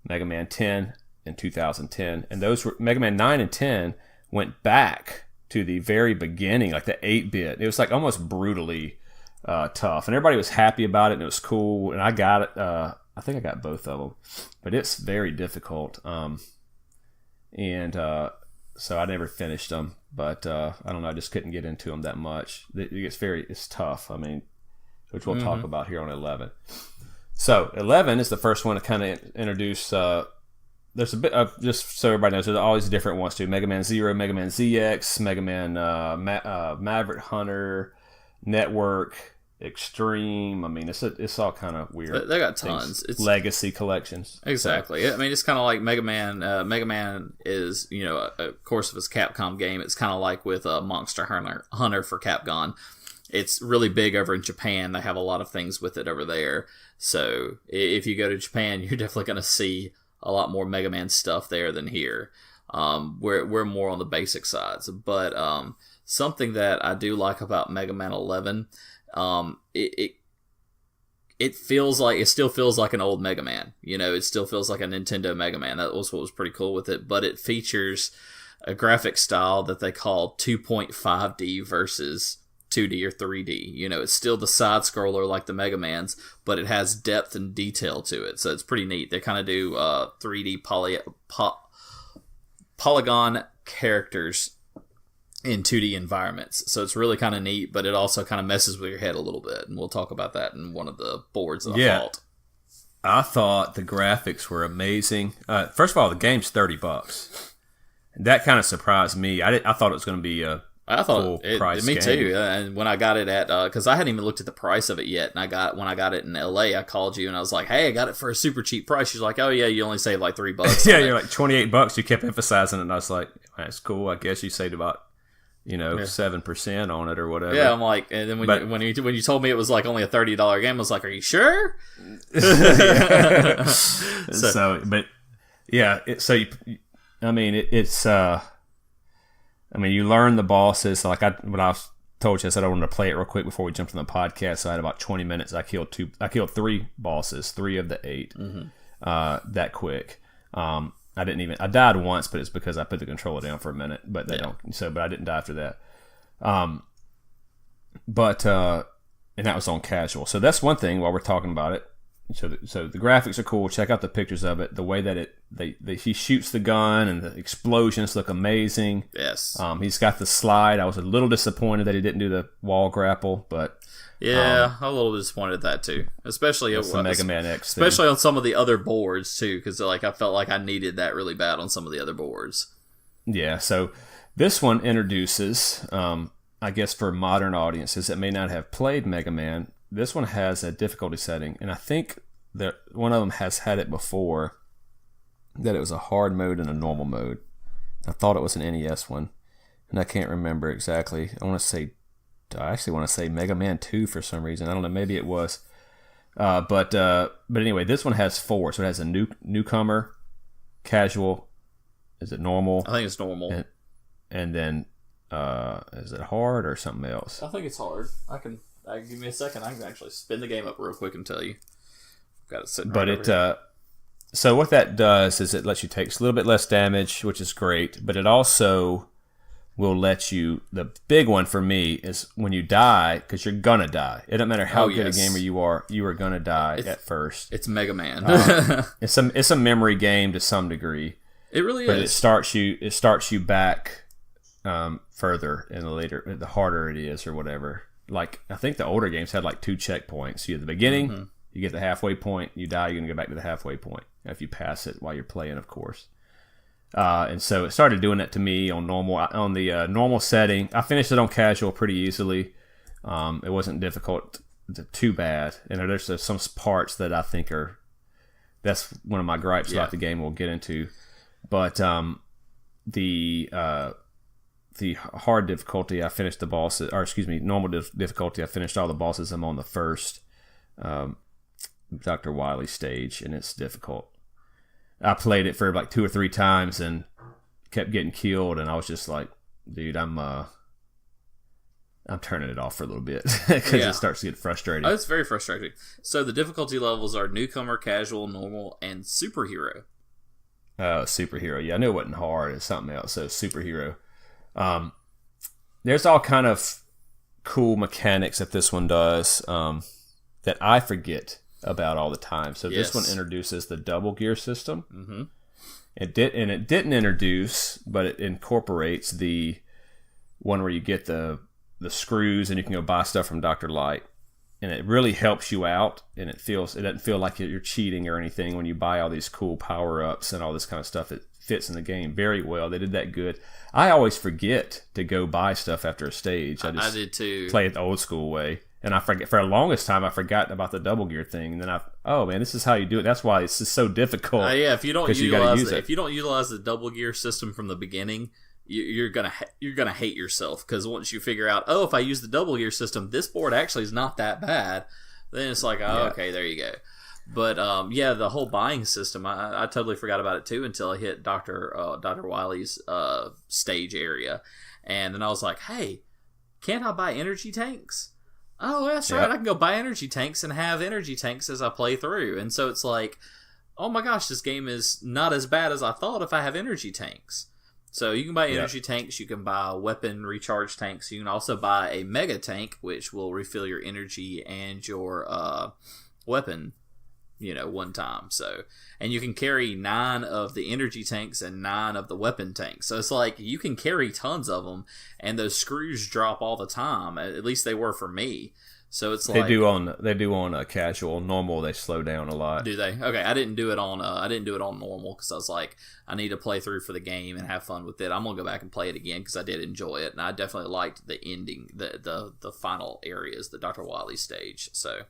[SPEAKER 1] Mega Man 10 in 2010. And those were Mega Man 9 and 10 went back to the very beginning, like the 8-bit. It was like almost brutally tough. And everybody was happy about it, and it was cool. And I got it. I think I got both of them. But it's very difficult. So I never finished them, but I don't know. I just couldn't get into them that much. It's tough. I mean, which we'll talk about here on 11. So 11 is the first one to kind of introduce. There's a bit of, just so everybody knows, there's always different ones too. Mega Man Zero, Mega Man ZX, Mega Man Maverick Hunter, Network, Extreme. I mean, it's all kind of weird.
[SPEAKER 2] They got tons.
[SPEAKER 1] It's legacy collections.
[SPEAKER 2] Exactly. So, I mean, it's kind of like Mega Man. Mega Man is, of course, if it's a Capcom game, it's kind of like with Monster Hunter for Capcom. It's really big over in Japan. They have a lot of things with it over there. So if you go to Japan, you're definitely going to see a lot more Mega Man stuff there than here. We're more on the basic sides. But something that I do like about Mega Man 11. It still feels like an old Mega Man. It still feels like a Nintendo Mega Man. That was what was pretty cool with it. But it features a graphic style that they call 2.5D versus 2D or 3D. It's still the side scroller like the Mega Mans, but it has depth and detail to it. So it's pretty neat. They kind of do 3D polygon characters in 2D environments. So it's really kind of neat, but it also kind of messes with your head a little bit. And we'll talk about that in one of the boards that I fought.
[SPEAKER 1] I thought the graphics were amazing. First of all, the game's $30. That kind of surprised me. I thought it was going to be a full price
[SPEAKER 2] me
[SPEAKER 1] game.
[SPEAKER 2] too. And when I got it at, because I hadn't even looked at the price of it yet. And when I got it in LA, I called you and I was like, "Hey, I got it for a super cheap price." She's like, "Oh yeah, you only saved like $3."
[SPEAKER 1] Yeah, you're like $28. You kept emphasizing it, and I was like, "That's cool. I guess you saved about 7% on it or whatever.
[SPEAKER 2] Yeah, I'm like, and then when you told me it was like only a $30 game, I was like, are you sure?
[SPEAKER 1] You learn the bosses. Like when I told you, I said I wanted to play it real quick before we jumped on the podcast. So I had about 20 minutes. I killed 3 bosses, 3 of the 8, that quick. I died once, but it's because I put the controller down for a minute. But but I didn't die after that. And that was on casual. So that's one thing while we're talking about it. So the graphics are cool. Check out the pictures of it. The way that he shoots the gun and the explosions look amazing.
[SPEAKER 2] Yes.
[SPEAKER 1] He's got the slide. I was a little disappointed that he didn't do the wall grapple, but
[SPEAKER 2] yeah, I'm a little disappointed at that too. Especially
[SPEAKER 1] the Mega Man X.
[SPEAKER 2] Especially on some of the other boards too, because I felt like I needed that really bad on some of the other boards.
[SPEAKER 1] Yeah. So this one introduces, I guess, for modern audiences that may not have played Mega Man. This one has a difficulty setting, and I think that one of them has had it before, that it was a hard mode and a normal mode. I thought it was an NES one, and I can't remember exactly. I actually want to say Mega Man 2 for some reason. I don't know, maybe it was. But anyway, this one has 4, so it has a newcomer, casual, is it normal?
[SPEAKER 2] I think it's normal.
[SPEAKER 1] And then, is it hard or something else?
[SPEAKER 2] I think it's hard. Give me a second. I can actually spin the game up real quick and tell you. Got it sitting right over here.
[SPEAKER 1] So what that does is it lets you take a little bit less damage, which is great, but it also will let you. The big one for me is when you die, because you're gonna die. It doesn't matter how good a gamer you are gonna die at first.
[SPEAKER 2] It's Mega Man.
[SPEAKER 1] It's a memory game to some degree.
[SPEAKER 2] It really
[SPEAKER 1] but
[SPEAKER 2] is.
[SPEAKER 1] It starts you back further in the harder it is or whatever. Like, I think the older games had like 2 checkpoints. You at the beginning, you get the halfway point, you die, you're going to go back to the halfway point if you pass it while you're playing, of course. And so it started doing that to me on the normal setting. I finished it on casual pretty easily. It wasn't difficult, too bad. And there's some parts that I think that's one of my gripes about the game we'll get into. But the hard difficulty, I finished the bosses, or excuse me, normal difficulty, I finished all the bosses. I'm on the first Dr. Wily stage, and it's difficult. I played it for like 2 or 3 times and kept getting killed, and I was just like, dude, I'm turning it off for a little bit because it starts to get frustrating.
[SPEAKER 2] Oh, it's very frustrating. So the difficulty levels are newcomer, casual, normal, and superhero.
[SPEAKER 1] Superhero. Yeah, I knew it wasn't hard. It's something else. So superhero. There's all kind of cool mechanics that this one does that I forget about all the time. So this one introduces the double gear system. Mm-hmm. It didn't introduce, but it incorporates the one where you get the screws and you can go buy stuff from Dr. Light, and it really helps you out. And it doesn't feel like you're cheating or anything when you buy all these cool power ups and all this kind of stuff. It fits in the game very well. They did that good. I always forget to go buy stuff after a stage. I
[SPEAKER 2] did too.
[SPEAKER 1] Play it the old school way. And I forget, for the longest time, I forgot about the double gear thing. And then this is how you do it. That's why it's just so difficult.
[SPEAKER 2] If you don't utilize the double gear system from the beginning, you're gonna hate yourself, because once you figure out, if I use the double gear system, this board actually is not that bad. Then it's like, okay, there you go. But the whole buying system, I totally forgot about it too until I hit Dr. Wily's stage area, and then I was like, hey, can't I buy energy tanks? Oh, that's right, I can go buy energy tanks and have energy tanks as I play through. And so it's like, oh my gosh, this game is not as bad as I thought if I have energy tanks. So you can buy energy tanks, you can buy weapon recharge tanks, you can also buy a mega tank, which will refill your energy and your weapon, one time. So, and you can carry 9 of the energy tanks and 9 of the weapon tanks. So it's like you can carry tons of them, and those screws drop all the time. At least they were for me. So it's like
[SPEAKER 1] they do on a casual. Normal, they slow down a lot.
[SPEAKER 2] Do they? Okay, I didn't do it on normal because I was like, I need to play through for the game and have fun with it. I'm gonna go back and play it again because I did enjoy it, and I definitely liked the ending, the final areas, the Dr. Wily stage. So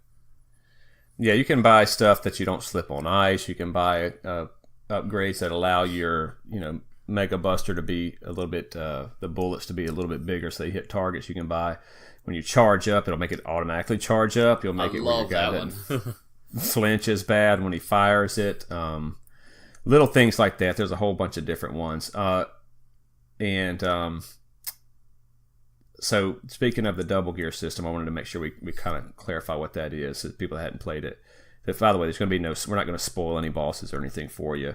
[SPEAKER 1] yeah, you can buy stuff that you don't slip on ice. You can buy upgrades that allow your Mega Buster to be a little bit, the bullets to be a little bit bigger so they hit targets you can buy. When you charge up, it'll make it automatically charge up. You'll make it where your guy doesn't flinch as bad when he fires it. Little things like that. There's a whole bunch of different ones. So speaking of the double gear system, I wanted to make sure we kind of clarify what that is so people that hadn't played it. But by the way, there's going to be we're not going to spoil any bosses or anything for you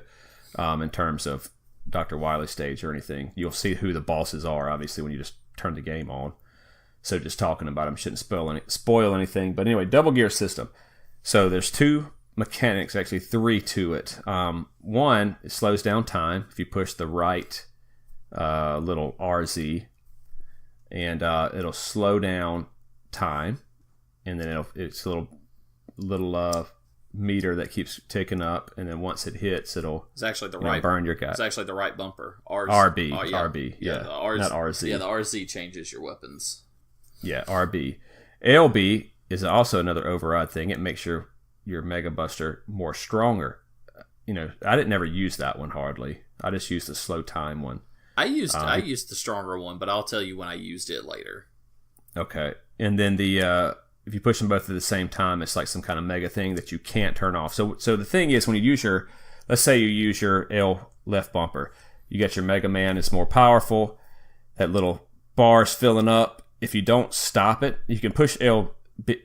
[SPEAKER 1] in terms of Dr. Wily's stage or anything. You'll see who the bosses are, obviously, when you just turn the game on. So just talking about them shouldn't spoil anything. But anyway, double gear system. So there's 2 mechanics, actually 3 to it. One, it slows down time if you push the right little RZ, and it'll slow down time, and then it's a little meter that keeps ticking up, and then once it hits,
[SPEAKER 2] it's actually the right
[SPEAKER 1] burn your guy.
[SPEAKER 2] It's actually the right bumper.
[SPEAKER 1] RB,
[SPEAKER 2] yeah,
[SPEAKER 1] the
[SPEAKER 2] RZ,
[SPEAKER 1] not RZ.
[SPEAKER 2] Yeah, the RZ changes your weapons.
[SPEAKER 1] Yeah, RB. LB is also another override thing. It makes your Mega Buster more stronger. I didn't never use that one hardly. I just used the slow time one.
[SPEAKER 2] I used the stronger one, but I'll tell you when I used it later.
[SPEAKER 1] Okay, and then if you push them both at the same time, it's like some kind of mega thing that you can't turn off. So the thing is, when you use let's say you use your L left bumper, you got your Mega Man. It's more powerful. That little bar's filling up. If you don't stop it, you can push B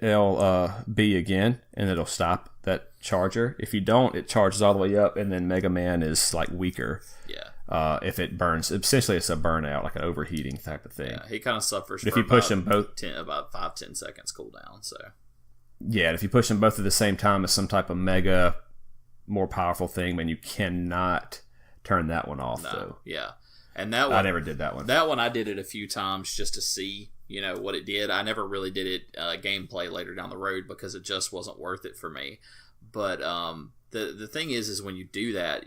[SPEAKER 1] again, and it'll stop that charger. If you don't, it charges all the way up, and then Mega Man is like weaker.
[SPEAKER 2] Yeah.
[SPEAKER 1] If it burns, essentially it's a burnout, like an overheating type of thing.
[SPEAKER 2] Yeah, he kind of suffers.
[SPEAKER 1] If you push them both,
[SPEAKER 2] about 5-10 seconds cooldown. So.
[SPEAKER 1] Yeah, if you push them both at the same time as some type of mega, more powerful thing, man, you cannot turn that one off. Though.
[SPEAKER 2] Yeah, and that one
[SPEAKER 1] I never did that one.
[SPEAKER 2] That one I did it a few times just to see. What it did. I never really did it gameplay later down the road because it just wasn't worth it for me. But the thing is when you do that,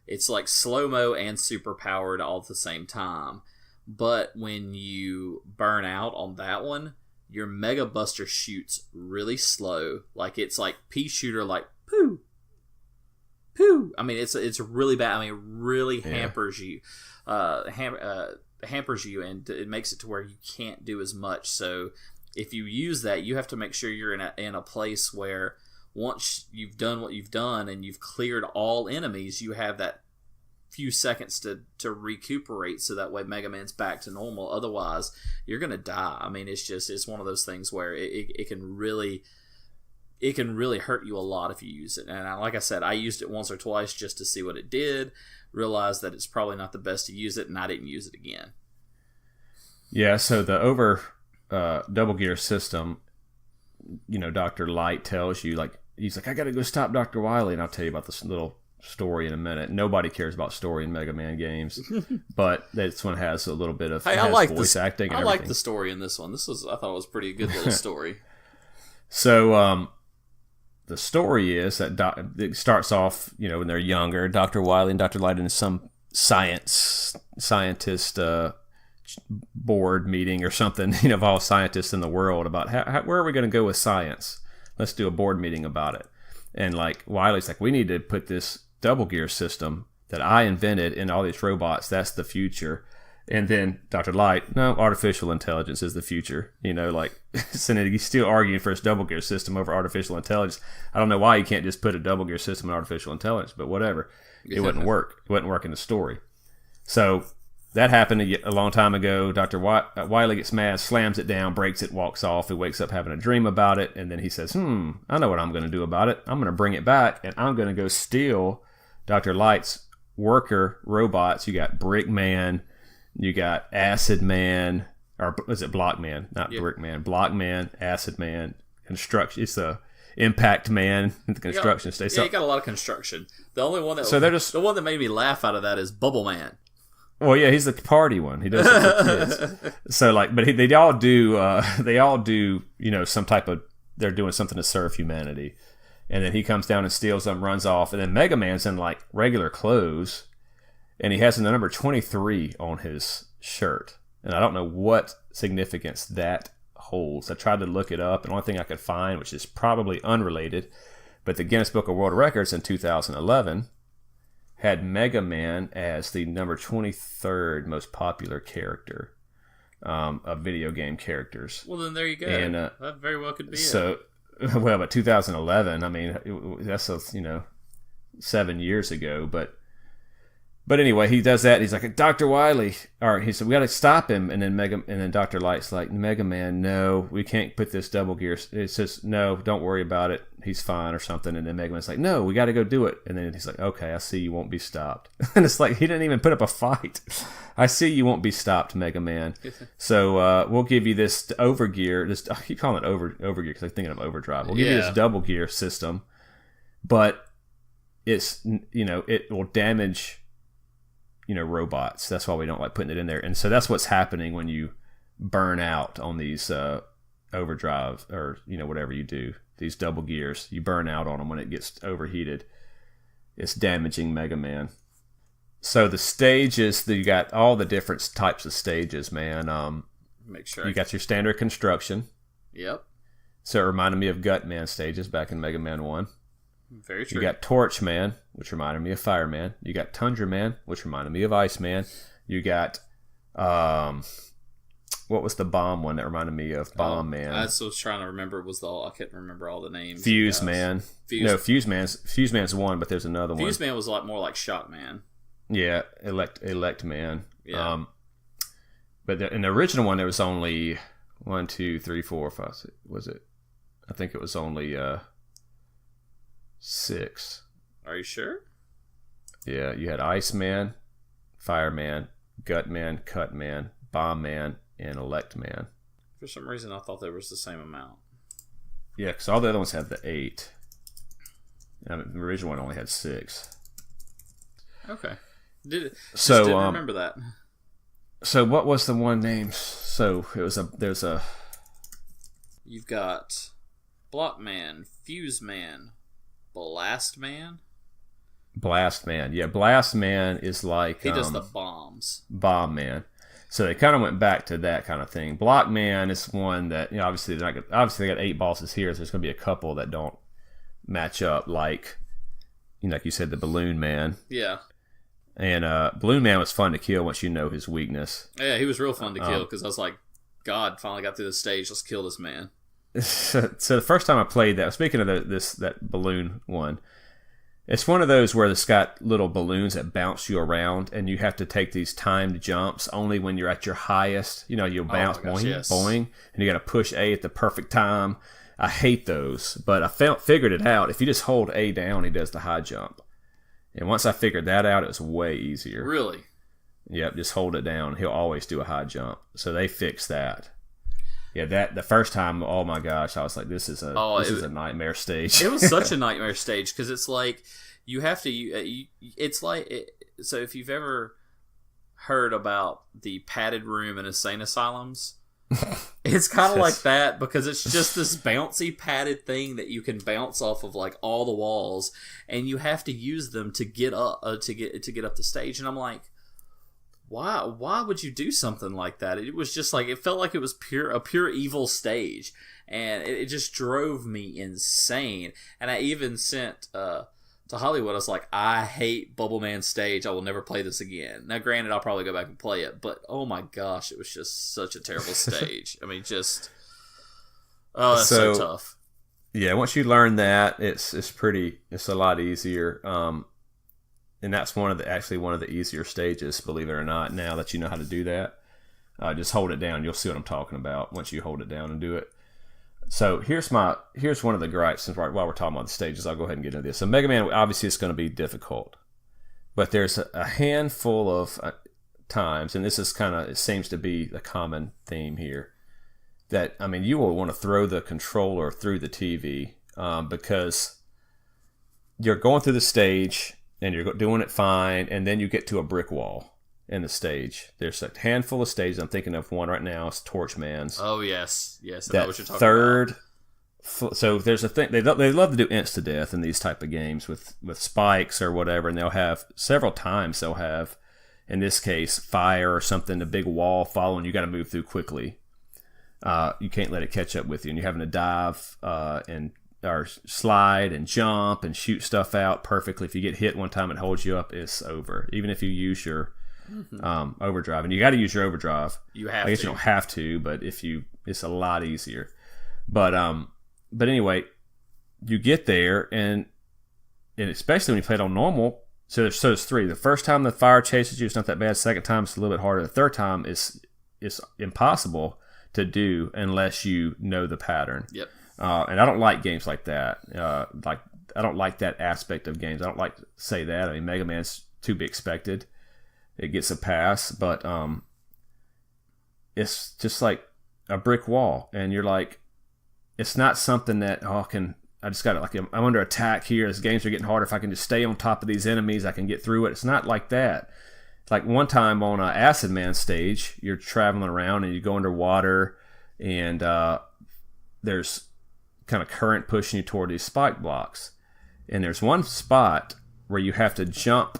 [SPEAKER 2] it's like slow-mo and super powered all at the same time. But when you burn out on that one, your Mega Buster shoots really slow. Like it's like pea shooter, like poo, poo. I mean, it's really bad. I mean, it really hampers you. Hampers you, and it makes it to where you can't do as much. So if you use that, you have to make sure you're in a place where once you've done what you've done and you've cleared all enemies, you have that few seconds to recuperate, so that way Mega Man's back to normal. Otherwise, you're gonna die. I mean, it's one of those things where it can really hurt you a lot if you use it. And like I said, I used it once or twice just to see what it did. Realized that it's probably not the best to use it, and I didn't use it again. Yeah,
[SPEAKER 1] so the double gear system, Dr. Light tells you, he's like, I gotta go stop Dr. Wily, and I'll tell you about this little story in a minute. Nobody cares about story in Mega Man games, but this one has a little bit of voice acting. And
[SPEAKER 2] I like the story in this one. I thought it was a pretty good little story.
[SPEAKER 1] So, the story is that it starts off, when they're younger, Dr. Wily and Dr. Light in some scientist board meeting or something, of all scientists in the world about where are we going to go with science? Let's do a board meeting about it. And Wily's like, we need to put this double gear system that I invented in all these robots. That's the future. And then Dr. Light, no, artificial intelligence is the future. So he's still arguing for his double gear system over artificial intelligence. I don't know why you can't just put a double gear system in artificial intelligence, but whatever. It wouldn't work. It wouldn't work in the story. So that happened a long time ago. Dr. Wily gets mad, slams it down, breaks it, walks off. He wakes up having a dream about it, and then he says, I know what I'm going to do about it. I'm going to bring it back, and I'm going to go steal Dr. Light's worker robots. You got Brick Man, you got Acid Man, or is it Block Man? Not Brick Man. Block Man, Acid Man, Construction. It's the Impact Man in the construction station.
[SPEAKER 2] Yeah, you got a lot of construction. The only one the one that made me laugh out of that is Bubble Man.
[SPEAKER 1] Well, yeah, he's the party one. He does it for kids. So, they all do, some type of, they're doing something to serve humanity. And then he comes down and steals them, runs off. And then Mega Man's in, regular clothes. And he has the number 23 on his shirt. And I don't know what significance that holds. I tried to look it up. And the only thing I could find, which is probably unrelated, but the Guinness Book of World Records in 2011 had Mega Man as the number 23rd most popular character of video game characters.
[SPEAKER 2] Well, then there you go.
[SPEAKER 1] And
[SPEAKER 2] that very well could be
[SPEAKER 1] so, it. Well, but 2011, I mean, that's 7 years ago, But anyway, he does that. And he's like, Dr. Wily. All right, he said, we got to stop him. And then Dr. Light's like, Mega Man, no, we can't put this double gear. It says, no, don't worry about it. He's fine or something. And then Mega Man's like, no, we got to go do it. And then he's like, okay, I see you won't be stopped. And it's like, he didn't even put up a fight. I see you won't be stopped, Mega Man. So we'll give you this overgear. I keep calling it overgear because I'm thinking of overdrive. We'll give you this double gear system. But it's, it will damage robots. That's why we don't like putting it in there. And so that's what's happening when you burn out on these overdrive or whatever you do, these double gears. You burn out on them when it gets overheated. It's damaging Mega Man. So the stages, you got all the different types of stages, man.
[SPEAKER 2] Make sure
[SPEAKER 1] you got your standard construction.
[SPEAKER 2] Yep.
[SPEAKER 1] So it reminded me of Gutman stages back in Mega Man 1.
[SPEAKER 2] Very true.
[SPEAKER 1] You got Torch Man, which reminded me of Fireman. You got Tundra Man, which reminded me of Iceman. You got, what was the bomb one that reminded me of Bomb Man?
[SPEAKER 2] I was trying to remember. I can't remember all the names.
[SPEAKER 1] Fuse Man. Fuse Man's one, but there's another one.
[SPEAKER 2] Fuse Man was a lot more like Shock Man.
[SPEAKER 1] Yeah, Elect Man.
[SPEAKER 2] Yeah.
[SPEAKER 1] But in the original one, there was only 1, 2, 3, 4, 5. 6, was it? I think it was only 6.
[SPEAKER 2] Are you sure?
[SPEAKER 1] Yeah, you had Iceman, Fireman, Gutman, Cutman, Bomb Man, and Elect Man.
[SPEAKER 2] For some reason, I thought there was the same amount.
[SPEAKER 1] Yeah, because all the other ones had the 8. The original one only had 6.
[SPEAKER 2] Okay. Didn't remember that.
[SPEAKER 1] So what was the one name? So it was
[SPEAKER 2] You've got Block Man, Fuse Man, Blast Man.
[SPEAKER 1] Blast Man. Yeah, Blast Man is like
[SPEAKER 2] he does the bombs.
[SPEAKER 1] Bomb Man. So they kind of went back to that kind of thing. Block Man is one that obviously they got 8 bosses here. So there's going to be a couple that don't match up, like like you said, the Balloon Man.
[SPEAKER 2] Yeah.
[SPEAKER 1] And Balloon Man was fun to kill once you know his weakness.
[SPEAKER 2] Yeah, he was real fun to kill because I was like, God, finally got through the stage. Let's kill this man.
[SPEAKER 1] So the first time I played that, speaking of that balloon one, it's one of those where it's got little balloons that bounce you around, and you have to take these timed jumps only when you're at your highest. You'll bounce, boing,
[SPEAKER 2] yes.
[SPEAKER 1] boing, and you got to push A at the perfect time. I hate those, but I figured it out. If you just hold A down, he does the high jump. And once I figured that out, it was way easier.
[SPEAKER 2] Really?
[SPEAKER 1] Yep, just hold it down. He'll always do a high jump. So they fixed that. Yeah, the first time, oh my gosh, I was like, this is a nightmare stage.
[SPEAKER 2] It was such a nightmare stage because it's like you have to. It's like so if you've ever heard about the padded room in insane asylums, it's kind of like that because it's just this bouncy padded thing that you can bounce off of like all the walls, and you have to use them to get up to get up the stage. And I'm like, why would you do something like that? It was just like, it felt like it was a pure evil stage, and it just drove me insane. And I even sent to Holliwood, I was like, I hate Bubble Man stage. I will never play this again. Now, granted, I'll probably go back and play it, but oh my gosh, it was just such a terrible stage. I mean, that's so tough.
[SPEAKER 1] Yeah, once you learn that, it's a lot easier. And that's one of the easier stages, believe it or not. Now that you know how to do that, just hold it down. You'll see what I'm talking about once you hold it down and do it. So here's one of the gripes. Since while we're talking about the stages, I'll go ahead and get into this. So Mega Man, obviously, it's going to be difficult, but there's a handful of times, and this is it seems to be the common theme here, that you will want to throw the controller through the TV because you're going through the stage and you're doing it fine, and then you get to a brick wall in the stage. There's a handful of stages. I'm thinking of one right now. It's Torch Man's.
[SPEAKER 2] Oh, yes. I
[SPEAKER 1] know what you're talking about. So there's a thing. They love to do insta-death in these type of games with spikes or whatever, and they'll have several times they'll have, in this case, fire or something, a big wall following you got to move through quickly. You can't let it catch up with you, and you're having to dive and or slide and jump and shoot stuff out perfectly. If you get hit one time, it holds you up. It's over. Even if you use your overdrive, and you got to use your overdrive.
[SPEAKER 2] You have.
[SPEAKER 1] I guess
[SPEAKER 2] to.
[SPEAKER 1] you don't have to, but it's a lot easier. But anyway, you get there, and especially when you play it on normal. So there's three. The first time the fire chases you, it's not that bad. Second time, it's a little bit harder. The third time is impossible to do unless you know the pattern.
[SPEAKER 2] Yep.
[SPEAKER 1] And I don't like games like that. I don't like that aspect of games. I don't like to say that. I mean, Mega Man's to be expected. It gets a pass, but it's just like a brick wall, and you're like, it's not something that I just got it. Like, I'm under attack here. As games are getting harder, if I can just stay on top of these enemies, I can get through it. It's not like that. Like one time on Acid Man stage, you're traveling around and you go underwater, and there's kind of current pushing you toward these spike blocks. And there's one spot where you have to jump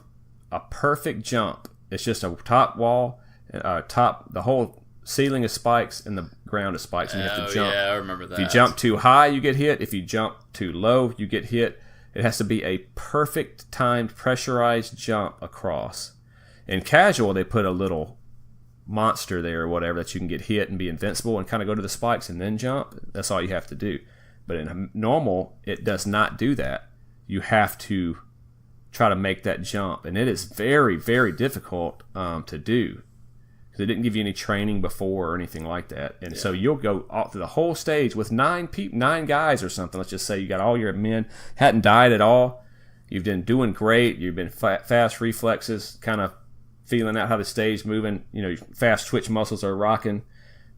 [SPEAKER 1] a perfect jump. It's just a top wall, the whole ceiling is spikes and the ground is spikes, and you have to jump.
[SPEAKER 2] Yeah, I remember that.
[SPEAKER 1] If you jump too high, you get hit. If you jump too low, you get hit. It has to be a perfect timed pressurized jump across. In casual, they put a little monster there or whatever that you can get hit and be invincible and kind of go to the spikes and then jump. That's all you have to do. But in normal, it does not do that. You have to try to make that jump, and it is very, very difficult to do. They didn't give you any training before or anything like that. And so you'll go off through the whole stage with 9 guys or something. Let's just say you got all your men, hadn't died at all. You've been doing great. You've been fast reflexes, kind of feeling out how the stage moving. Your fast twitch muscles are rocking.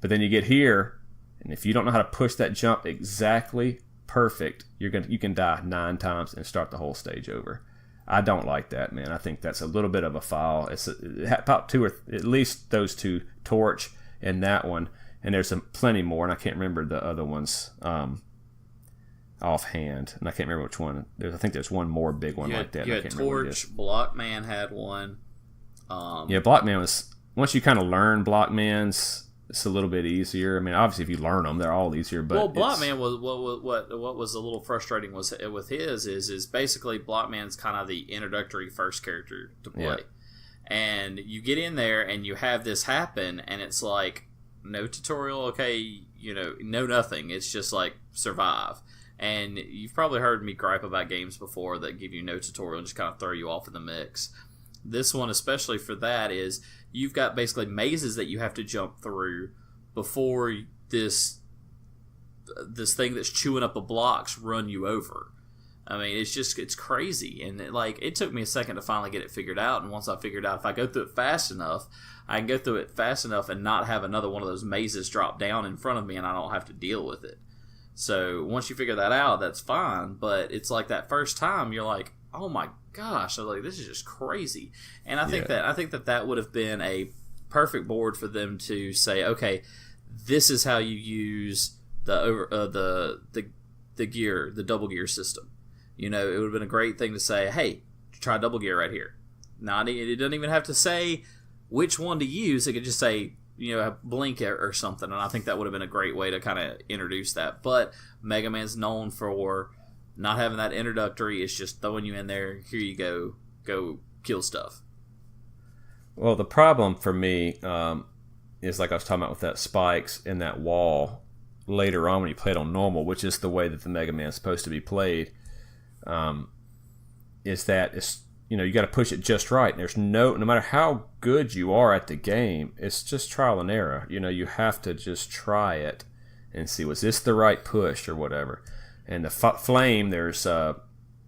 [SPEAKER 1] But then you get here, and if you don't know how to push that jump exactly perfect, you can die 9 times and start the whole stage over. I don't like that, man. I think that's a little bit of a foul. It's about two or at least those two, Torch and that one, and there's plenty more, and I can't remember the other ones offhand, and I can't remember which one. I think there's one more big one like that.
[SPEAKER 2] You had Torch, Blockman had one.
[SPEAKER 1] Blockman was, once you kind of learn Blockman's, it's a little bit easier. I mean, obviously, if you learn them, they're all easier. But
[SPEAKER 2] Blockman was what was a little frustrating was with his is basically Blockman's kind of the introductory first character to play, and you get in there and you have this happen, and it's like no tutorial, okay, no nothing. It's just like survive. And you've probably heard me gripe about games before that give you no tutorial and just kind of throw you off in the mix. This one, especially for that, is you've got basically mazes that you have to jump through before this thing that's chewing up the blocks run you over. I mean, it's crazy, and it took me a second to finally get it figured out. And once I figured out if I go through it fast enough, I can go through it fast enough and not have another one of those mazes drop down in front of me, and I don't have to deal with it. So once you figure that out, that's fine. But it's like that first time, you're like, oh my gosh, I was like, this is just crazy. And I think that would have been a perfect board for them to say, okay, this is how you use the gear, the double gear system. It would have been a great thing to say, hey, try double gear right here. Now, it doesn't even have to say which one to use. It could just say, blink or something. And I think that would have been a great way to kind of introduce that. But Mega Man's known for not having that introductory. It's just throwing you in there. Here you go kill stuff.
[SPEAKER 1] Well, the problem for me is like I was talking about with that spikes and that wall later on when you play it on normal, which is the way that the Mega Man is supposed to be played. Is that it's you got to push it just right. There's no matter how good you are at the game, it's just trial and error. You have to just try it and see, was this the right push or whatever. And the flame, there's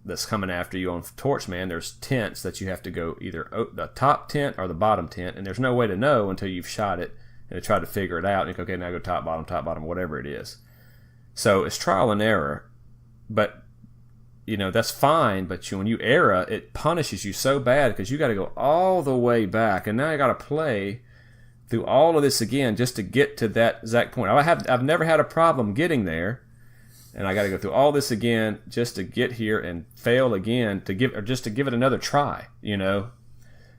[SPEAKER 1] that's coming after you on Torchman. There's tents that you have to go either the top tent or the bottom tent, and there's no way to know until you've shot it and try to figure it out. And you go, okay, now go top, bottom, whatever it is. So it's trial and error, but that's fine. But when you error, it punishes you so bad because you got to go all the way back, and now I got to play through all of this again just to get to that exact point. I've never had a problem getting there. And I got to go through all this again just to get here and fail again to give it another try,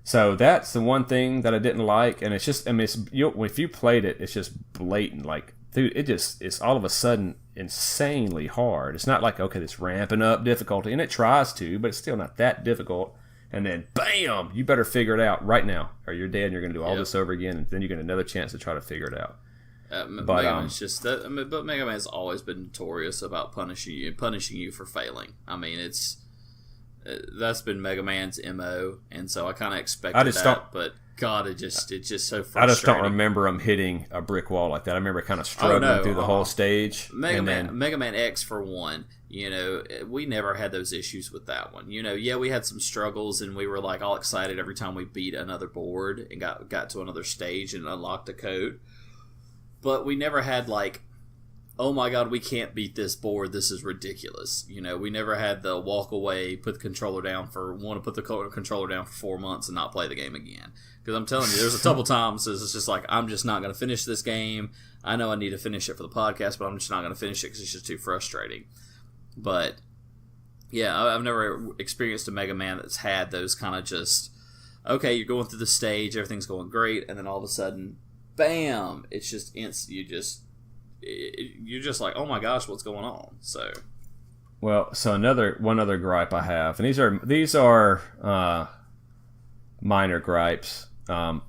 [SPEAKER 1] So that's the one thing that I didn't like, and it's just, if you played it, it's just blatant. Like dude, it's all of a sudden insanely hard. It's not like, okay, it's ramping up difficulty, and it tries to, but it's still not that difficult. And then, bam, you better figure it out right now, or you're dead, and you're going to do all this over again, and then you get another chance to try to figure it out.
[SPEAKER 2] Mega Man's just that. I mean, but Mega Man's always been notorious about punishing you for failing. I mean, that's been Mega Man's MO, and so I kind of expected that. But God, it's just so frustrating.
[SPEAKER 1] I just don't remember him hitting a brick wall like that. I remember kind of struggling through the whole stage.
[SPEAKER 2] Mega Man X for one. You know, we never had those issues with that one. You know, yeah, we had some struggles, and we were like all excited every time we beat another board and got to another stage and unlocked a code. But we never had like, oh my God, we can't beat this board. This is ridiculous. You know, we never had the walk away, put the controller down for 4 months and not play the game again. Because I'm telling you, there's a couple times it's just like, I'm just not going to finish this game. I know I need to finish it for the podcast, but I'm just not going to finish it because it's just too frustrating. But yeah, I've never experienced a Mega Man that's had those kind of just, okay, you're going through the stage, everything's going great, and then all of a sudden, bam! It's just instant. You're just like, oh my gosh, what's going on? So,
[SPEAKER 1] well, one other gripe I have, and these are minor gripes, but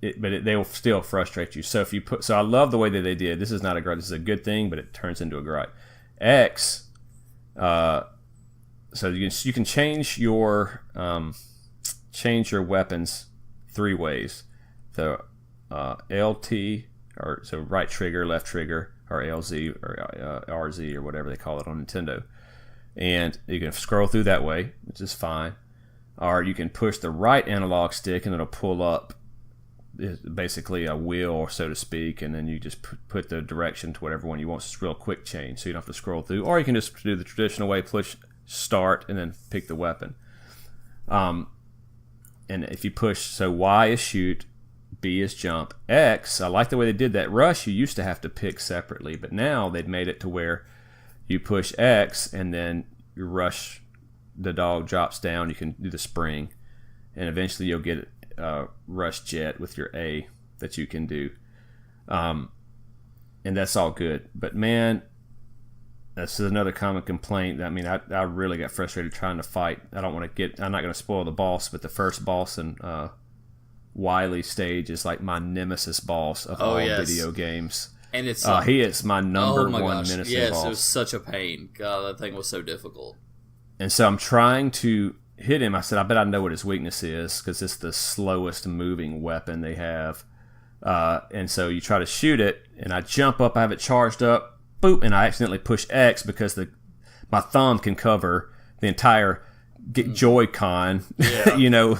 [SPEAKER 1] they will still frustrate you. So I love the way that they did. This is not a gripe. This is a good thing, but it turns into a gripe. X. So you can change your weapons 3 ways. The LT, or so right trigger, left trigger, or LZ or RZ or whatever they call it on Nintendo, and you can scroll through that way, which is fine. Or you can push the right analog stick and it'll pull up basically a wheel, so to speak, and then you just put the direction to whatever one you want. It's just real quick change, so you don't have to scroll through. Or you can just do the traditional way, push start, and then pick the weapon. And if you push, so Y is shoot, B is jump. X, I like the way they did that. Rush, you used to have to pick separately, but now they've made it to where you push X, and then you rush, the dog drops down, you can do the spring, and eventually you'll get rush jet with your A that you can do, and that's all good. But man, this is another common complaint. I mean, I really got frustrated trying to fight. I'm not going to spoil the boss, but the first boss in Wily stage is like my nemesis boss of all video games, and it's he is my number one menacing boss. Yes,
[SPEAKER 2] it was such a pain. God, that thing was so difficult.
[SPEAKER 1] And so I'm trying to hit him. I said, I bet I know what his weakness is, because it's the slowest moving weapon they have. And so you try to shoot it, and I jump up, I have it charged up, boop, and I accidentally push X because my thumb can cover the entire Joy-Con, you know.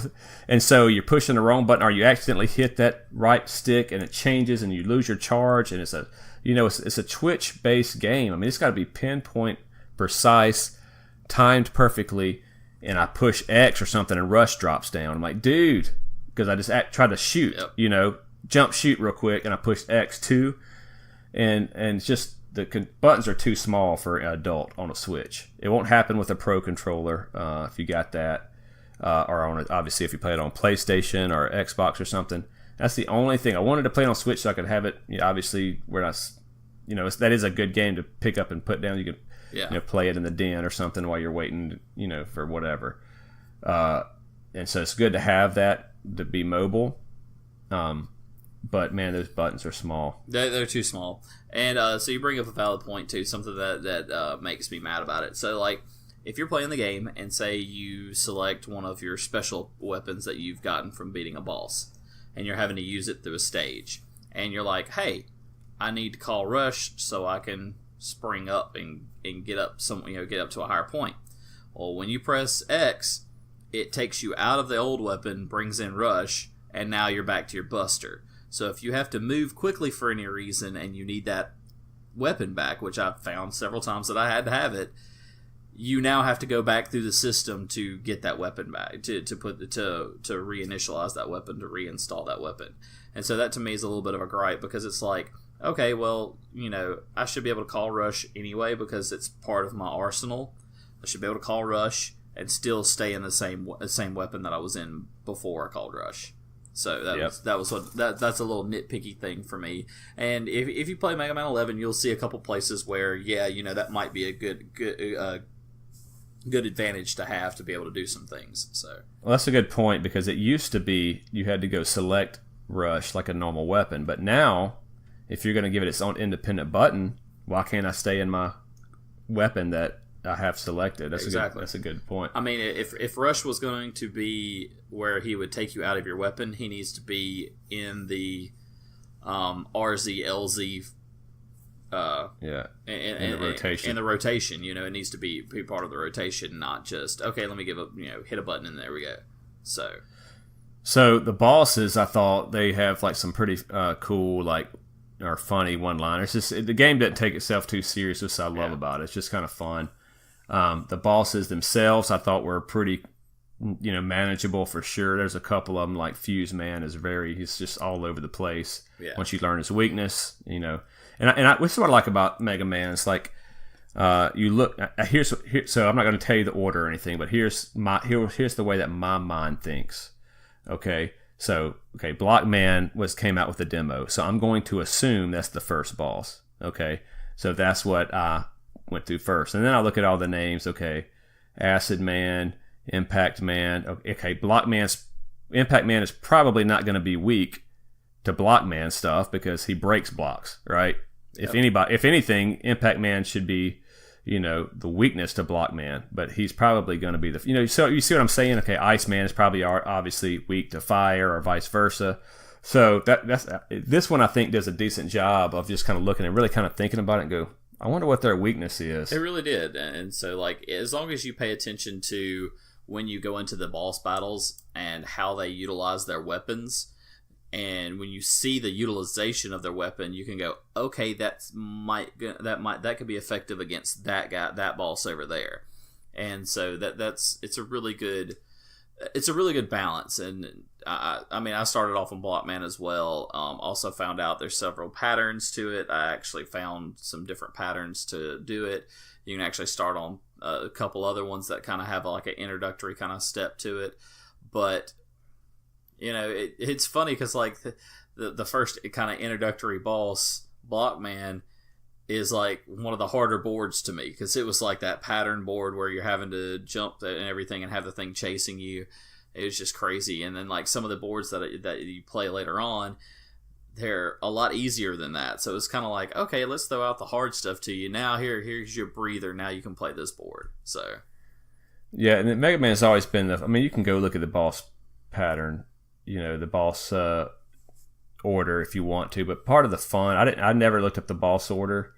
[SPEAKER 1] And so you're pushing the wrong button, or you accidentally hit that right stick, and it changes, and you lose your charge. And it's a twitch-based game. I mean, it's got to be pinpoint, precise, timed perfectly. And I push X or something, and Rush drops down. I'm like, dude, because I just tried to shoot, jump shoot real quick, and I pushed X too, and it's just the buttons are too small for an adult on a Switch. It won't happen with a Pro controller if you got that, or obviously if you play it on PlayStation or Xbox or something. That's the only thing. I wanted to play it on Switch so I could have it. Obviously, that is a good game to pick up and put down. You can. Play it in the den or something while you're waiting, for whatever. And so it's good to have that to be mobile. But man, those buttons are small.
[SPEAKER 2] They're too small. And so you bring up a valid point too, something that makes me mad about it. So like, if you're playing the game and say you select one of your special weapons that you've gotten from beating a boss, and you're having to use it through a stage, and you're like, hey, I need to call Rush so I can spring up and get up get up to a higher point. Well, when you press X, it takes you out of the old weapon, brings in Rush, and now you're back to your Buster. So if you have to move quickly for any reason and you need that weapon back, which I've found several times that I had to have it, you now have to go back through the system to get that weapon back, to reinitialize that weapon, to reinstall that weapon. And so that to me is a little bit of a gripe, because it's like, okay, well, I should be able to call Rush anyway because it's part of my arsenal. I should be able to call Rush and still stay in the same weapon that I was in before I called Rush. So that's a little nitpicky thing for me. And if you play Mega Man 11, you'll see a couple places where that might be a good advantage to have to be able to do some things. So
[SPEAKER 1] well, that's a good point, because it used to be you had to go select rush like a normal weapon, but now if you're going to give it its own independent button, why can't I stay in my weapon that I have selected? That's a good point.
[SPEAKER 2] I mean, if Rush was going to be where he would take you out of your weapon, he needs to be in the RZ, LZ. In the rotation. In the rotation, it needs to be part of the rotation, not just let me hit a button and there we go. So
[SPEAKER 1] the bosses, I thought they have like some pretty cool or funny one-liners. The game doesn't take itself too serious, which I love about it. It's just kind of fun. The bosses themselves, I thought were pretty, manageable for sure. There's a couple of them, like Fuse Man he's just all over the place. Yeah. Once you learn his weakness, and this is what I like about Mega Man. It's like you look so I'm not going to tell you the order or anything, but here's the way that my mind thinks. Okay. So, Blockman came out with a demo, so I'm going to assume that's the first boss. Okay, so that's what I went through first, and then I look at all the names. Okay, Acid Man, Impact Man. Okay, Impact Man is probably not going to be weak to Blockman stuff because he breaks blocks, right? Yep. If anything, Impact Man should be, the weakness to Blockman, but he's probably going to be so you see what I'm saying? Okay, Iceman is probably obviously weak to fire or vice versa. So this one I think does a decent job of just kind of looking and really kind of thinking about it and go, I wonder what their weakness is.
[SPEAKER 2] It really did. And so as long as you pay attention to when you go into the boss battles and how they utilize their weapons, and when you see the utilization of their weapon, you can go, okay, that could be effective against that guy, that boss over there. And so it's a really good balance. And I started off on Blockman as well. Also found out there's several patterns to it. I actually found some different patterns to do it. You can actually start on a couple other ones that kind of have like an introductory kind of step to it, but it's funny because the first kind of introductory boss, Blockman, is like one of the harder boards to me because it was like that pattern board where you're having to jump and everything and have the thing chasing you. It was just crazy. And then like some of the boards that you play later on, they're a lot easier than that. So it's kind of like, okay, let's throw out the hard stuff to you. Now here's your breather. Now you can play this board. So
[SPEAKER 1] yeah, and Mega Man has always been you can go look at the boss pattern. The boss order if you want to, but part of the fun, I never looked up the boss order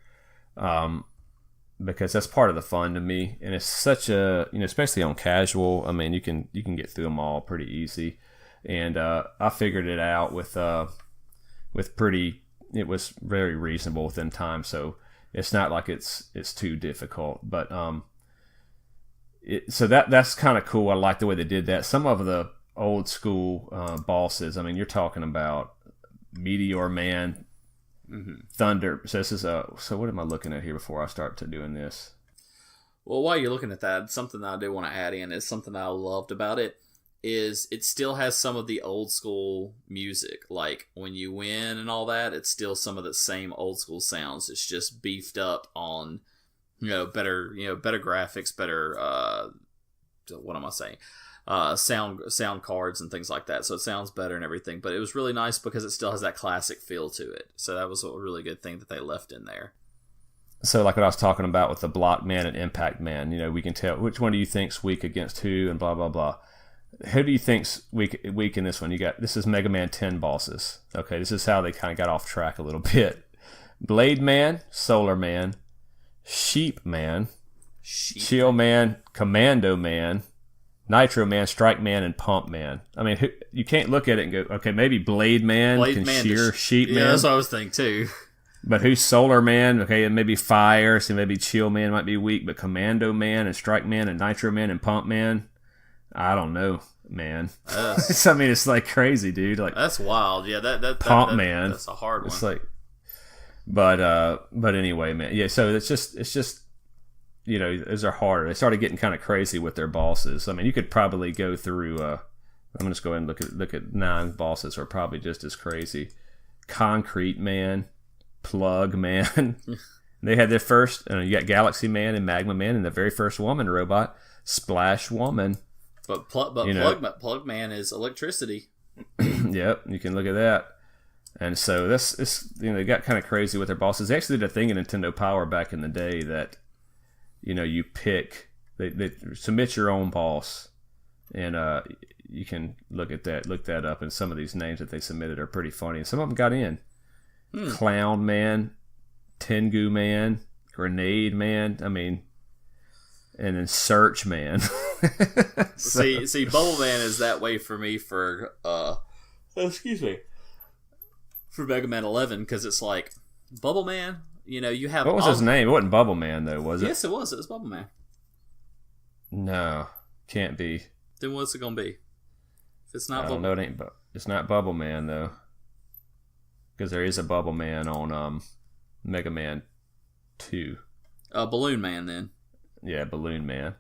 [SPEAKER 1] because that's part of the fun to me, and it's such a especially on casual. I mean, you can get through them all pretty easy, and I figured it out with it was very reasonable within time, so it's not like it's too difficult, but so that's kind of cool. I like the way they did that. Some of the old school bosses, I mean, you're talking about Meteor Man, Thunder. So this is so what am I looking at here before I start to doing this?
[SPEAKER 2] Well, while you're looking at that, something that I do want to add in is something that I loved about it is it still has some of the old school music. Like when you win and all that, it's still some of the same old school sounds. It's just beefed up on better graphics, better what am I saying? Sound cards and things like that, so it sounds better and everything, but it was really nice because it still has that classic feel to it, so that was a really good thing that they left in there.
[SPEAKER 1] So like what I was talking about with the Blockman and Impact Man, we can tell which one do you think's weak against who and blah blah blah. Who do you think's weak in this one? This is Mega Man 10 bosses. Okay, this is how they kind of got off track a little bit. Blade Man, Solar Man, Sheep Man, Chill Man, Commando Man, Nitro Man, Strike Man, and Pump Man. I mean, you can't look at it and go, okay, maybe Blade Man can shear Sheep Man.
[SPEAKER 2] Yeah, that's what I was thinking too.
[SPEAKER 1] But who's Solar Man? Okay, and maybe Fire, so maybe Chill Man might be weak, but Commando Man and Strike Man and Nitro Man and Pump Man, I don't know, man. I mean, it's like crazy, dude. Like
[SPEAKER 2] that's wild. Yeah,
[SPEAKER 1] Pump Man.
[SPEAKER 2] That's a hard one.
[SPEAKER 1] It's like, but anyway, man. Yeah, so it's just. Those are harder. They started getting kind of crazy with their bosses. I mean, you could probably go through I'm just going to look at 9 bosses who are probably just as crazy. Concrete Man, Plug Man. They had their first. You got Galaxy Man and Magma Man, and the very first woman robot, Splash Woman.
[SPEAKER 2] But Plug Man is electricity.
[SPEAKER 1] Yep, you can look at that. And so they got kind of crazy with their bosses. They actually did a thing in Nintendo Power back in the day that, you pick, they submit your own boss, and you can look that up. And some of these names that they submitted are pretty funny, and some of them got in. Clown Man, Tengu Man, Grenade Man. I mean, and then Search Man.
[SPEAKER 2] See, Bubble Man is that way for me for excuse me, for Mega Man 11, because it's like Bubble Man. You have
[SPEAKER 1] what was his name? It wasn't Bubble Man though, was it?
[SPEAKER 2] Yes, it was. It was Bubble Man.
[SPEAKER 1] No, can't be.
[SPEAKER 2] Then what's it gonna be? If it's not,
[SPEAKER 1] I don't know. It ain't. It's not Bubble Man though, because there is a Bubble Man on Mega Man 2.
[SPEAKER 2] Balloon Man then.
[SPEAKER 1] Yeah, Balloon Man.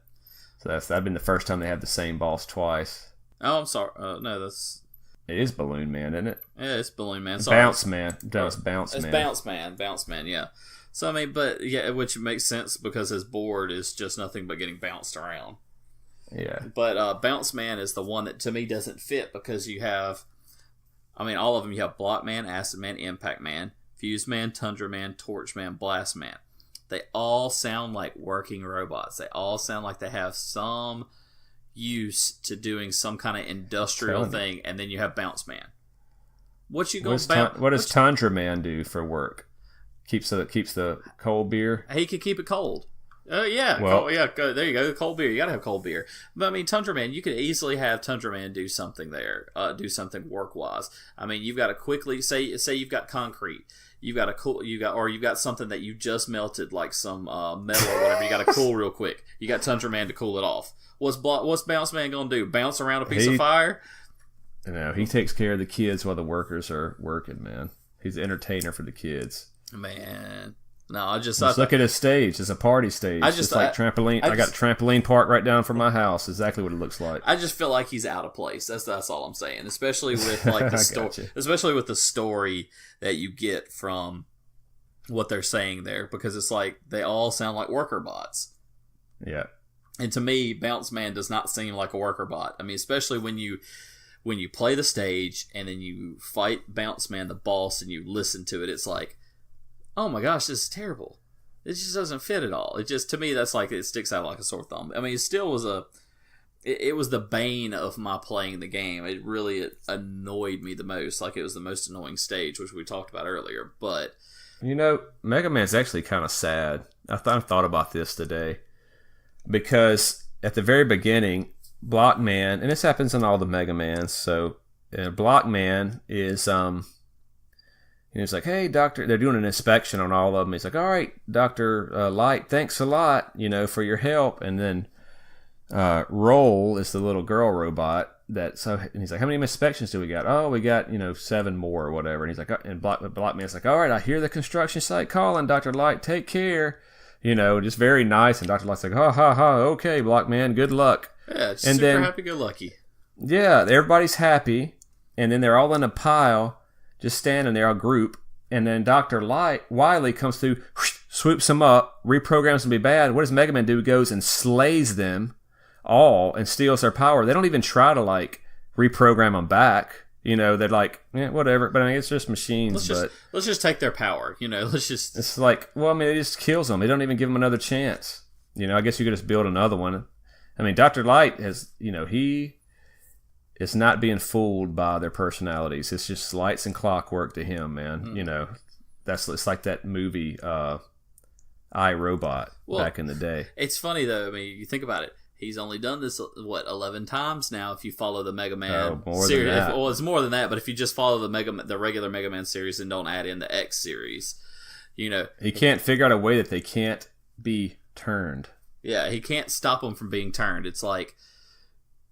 [SPEAKER 1] So that'd been the first time they had the same boss twice.
[SPEAKER 2] Oh, I'm sorry. No, that's.
[SPEAKER 1] It is Balloon Man, isn't it?
[SPEAKER 2] Yeah, it's Balloon Man. Sorry.
[SPEAKER 1] Bounce Man. No, it's Bounce Man.
[SPEAKER 2] It's Bounce Man. Bounce Man. Yeah. So I mean, but yeah, which makes sense because his board is just nothing but getting bounced around.
[SPEAKER 1] Yeah.
[SPEAKER 2] But Bounce Man is the one that to me doesn't fit because you have, I mean, all of them. You have Block Man, Acid Man, Impact Man, Fuse Man, Tundra Man, Torch Man, Blast Man. They all sound like working robots. They all sound like they have some use to doing some kind of industrial thing, and then you have Bounce Man. What does
[SPEAKER 1] Tundra Man do for work? Keeps the cold beer.
[SPEAKER 2] He could keep it cold. Oh yeah,
[SPEAKER 1] well,
[SPEAKER 2] there you go. Cold beer. You gotta have cold beer. But I mean, Tundra Man, you could easily have Tundra Man do something there, do something work wise. I mean, you've got to quickly say you've got concrete. You've got something that you just melted, like some metal or whatever. You got to cool real quick. You got Tundra Man to cool it off. What's Bounce Man gonna do? Bounce around a piece of fire?
[SPEAKER 1] No, he takes care of the kids while the workers are working. Man, he's an entertainer for the kids.
[SPEAKER 2] Man, no,
[SPEAKER 1] just look at his stage. It's a party stage. It's like trampoline. I got a trampoline park right down from my house. Exactly what it looks like.
[SPEAKER 2] I just feel like he's out of place. That's all I'm saying. Especially with like the story. Especially with the story that you get from what they're saying there, because it's like they all sound like worker bots.
[SPEAKER 1] Yeah.
[SPEAKER 2] And to me, Bounce Man does not seem like a worker bot. I mean, especially when you play the stage and then you fight Bounce Man, the boss, and you listen to it, it's like, oh my gosh, this is terrible. It just doesn't fit at all. It just, to me, that's like, it sticks out like a sore thumb. I mean, it still was it was the bane of my playing the game. It really annoyed me the most. Like, it was the most annoying stage, which we talked about earlier. But
[SPEAKER 1] Mega Man's actually kind of sad. I thought about this today, because at the very beginning, Block Man, and this happens in all the Mega Mans. So Block Man is he's like, hey, doctor. They're doing an inspection on all of them. He's like, all right, Dr. Light, thanks a lot, for your help. And then Roll is the little girl robot and he's like, how many inspections do we got? Oh, we got 7 more or whatever. And he's like, and Block Man's like, all right, I hear the construction site calling, Dr. Light, take care. Just very nice. And Dr. Light's like, ha ha ha, okay, Block Man, good luck.
[SPEAKER 2] Yeah, it's super happy-go-lucky.
[SPEAKER 1] Yeah, everybody's happy, and then they're all in a pile, just standing there, a group, and then Dr. Wily comes through, whoosh, swoops them up, reprograms them to be bad. What does Mega Man do? He goes and slays them all and steals their power. They don't even try to, reprogram them back. They're like, whatever. But I mean, it's just machines.
[SPEAKER 2] Let's just take their power. It's
[SPEAKER 1] like, well, I mean, it just kills them. They don't even give them another chance. I guess you could just build another one. I mean, Dr. Light has, he is not being fooled by their personalities. It's just lights and clockwork to him, man. Mm. It's like that movie, iRobot, back in the day.
[SPEAKER 2] It's funny though. I mean, you think about it. He's only done this 11 times now. If you follow the Mega Man series, it's more than that. But if you just follow the regular Mega Man series and don't add in the X series,
[SPEAKER 1] he can't figure out a way that they can't be turned.
[SPEAKER 2] Yeah, he can't stop them from being turned. It's like,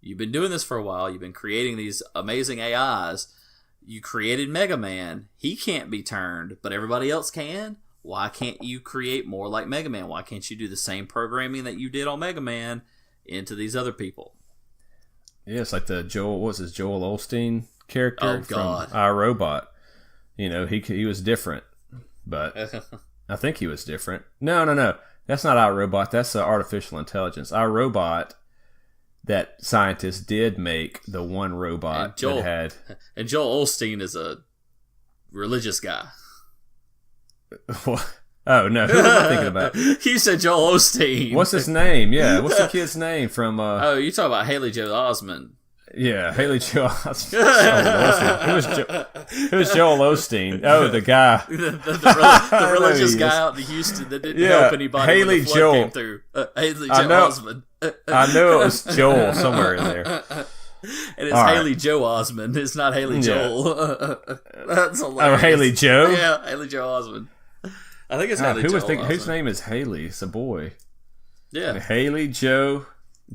[SPEAKER 2] you've been doing this for a while. You've been creating these amazing AIs. You created Mega Man. He can't be turned, but everybody else can. Why can't you create more like Mega Man? Why can't you do the same programming that you did on Mega Man into these other people?
[SPEAKER 1] Yeah, it's like the Joel. What was his Joel Osteen character
[SPEAKER 2] Oh God,
[SPEAKER 1] from iRobot? You know, he was different, but I think he was different. No. That's not iRobot. That's artificial intelligence. iRobot, that scientist did make the one robot that had.
[SPEAKER 2] And Joel Osteen is a religious guy.
[SPEAKER 1] Oh no, who am I thinking about?
[SPEAKER 2] You said Joel Osteen.
[SPEAKER 1] What's his name? Yeah, what's the kid's name from?
[SPEAKER 2] Oh, you talking about Haley Joel Osment?
[SPEAKER 1] Yeah, Haley Joel Osment. Who was Joel Osteen? Oh, the guy,
[SPEAKER 2] the religious guy out in Houston that didn't help anybody
[SPEAKER 1] Haley
[SPEAKER 2] when the flood
[SPEAKER 1] Joel
[SPEAKER 2] came through. Haley Joel Osment.
[SPEAKER 1] I knew it was Joel somewhere in there.
[SPEAKER 2] And it's Haley Joe Osment. It's not Haley Joel. That's hilarious.
[SPEAKER 1] Oh, Haley Joe?
[SPEAKER 2] Yeah, Haley Joe Osment. I think it's Haley Joe Osment.
[SPEAKER 1] Whose name is Haley? It's a boy.
[SPEAKER 2] Yeah.
[SPEAKER 1] Haley Joe.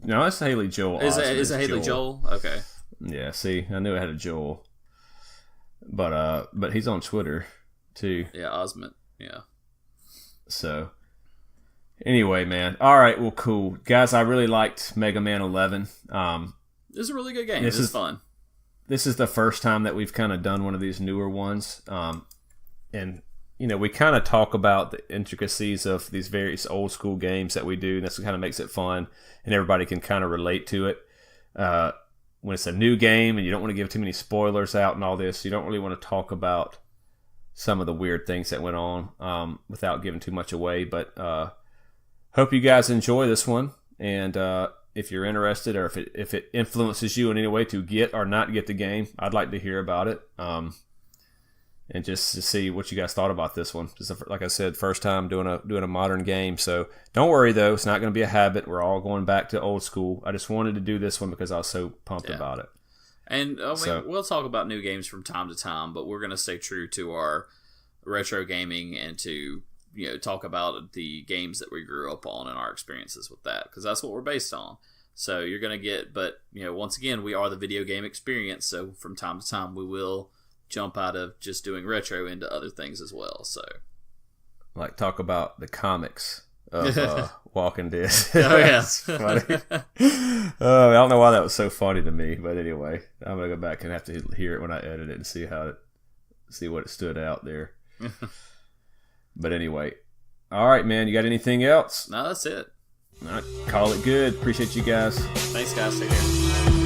[SPEAKER 1] No, it's Haley Joel Osment.
[SPEAKER 2] Is it Haley Joel? Okay.
[SPEAKER 1] Yeah, see, I knew it had a Joel. But he's on Twitter too.
[SPEAKER 2] Yeah, Osment. Yeah.
[SPEAKER 1] So anyway, man. All right, well, cool. Guys, I really liked Mega Man 11.
[SPEAKER 2] It was a really good game. It was fun.
[SPEAKER 1] This is the first time that we've kind of done one of these newer ones. And, you know, we kind of talk about the intricacies of these various old school games that we do. And that's what kind of makes it fun. And everybody can kind of relate to it. When it's a new game and you don't want to give too many spoilers out and all this, you don't really want to talk about some of the weird things that went on without giving too much away. But hope you guys enjoy this one. And if you're interested, or if it influences you in any way to get or not get the game, I'd like to hear about it. And just to see what you guys thought about this one. Just like I said, first time doing a modern game. So don't worry though, it's not going to be a habit. We're all going back to old school. I just wanted to do this one because I was so pumped about it.
[SPEAKER 2] And we'll talk about new games from time to time, but we're going to stay true to our retro gaming and to talk about the games that we grew up on and our experiences with that, because that's what we're based on. So you're going to get, but once again, we are the video game experience. So from time to time, we will jump out of just doing retro into other things as well. So, like,
[SPEAKER 1] talk about the comics of Walking Dead.
[SPEAKER 2] Oh yeah,
[SPEAKER 1] funny. I don't know why that was so funny to me, but anyway, I'm gonna go back and have to hear it when I edit it and see what it stood out there. But anyway, all right, man. You got anything else?
[SPEAKER 2] No, that's it.
[SPEAKER 1] All right, call it good. Appreciate you guys.
[SPEAKER 2] Thanks, guys. Take care.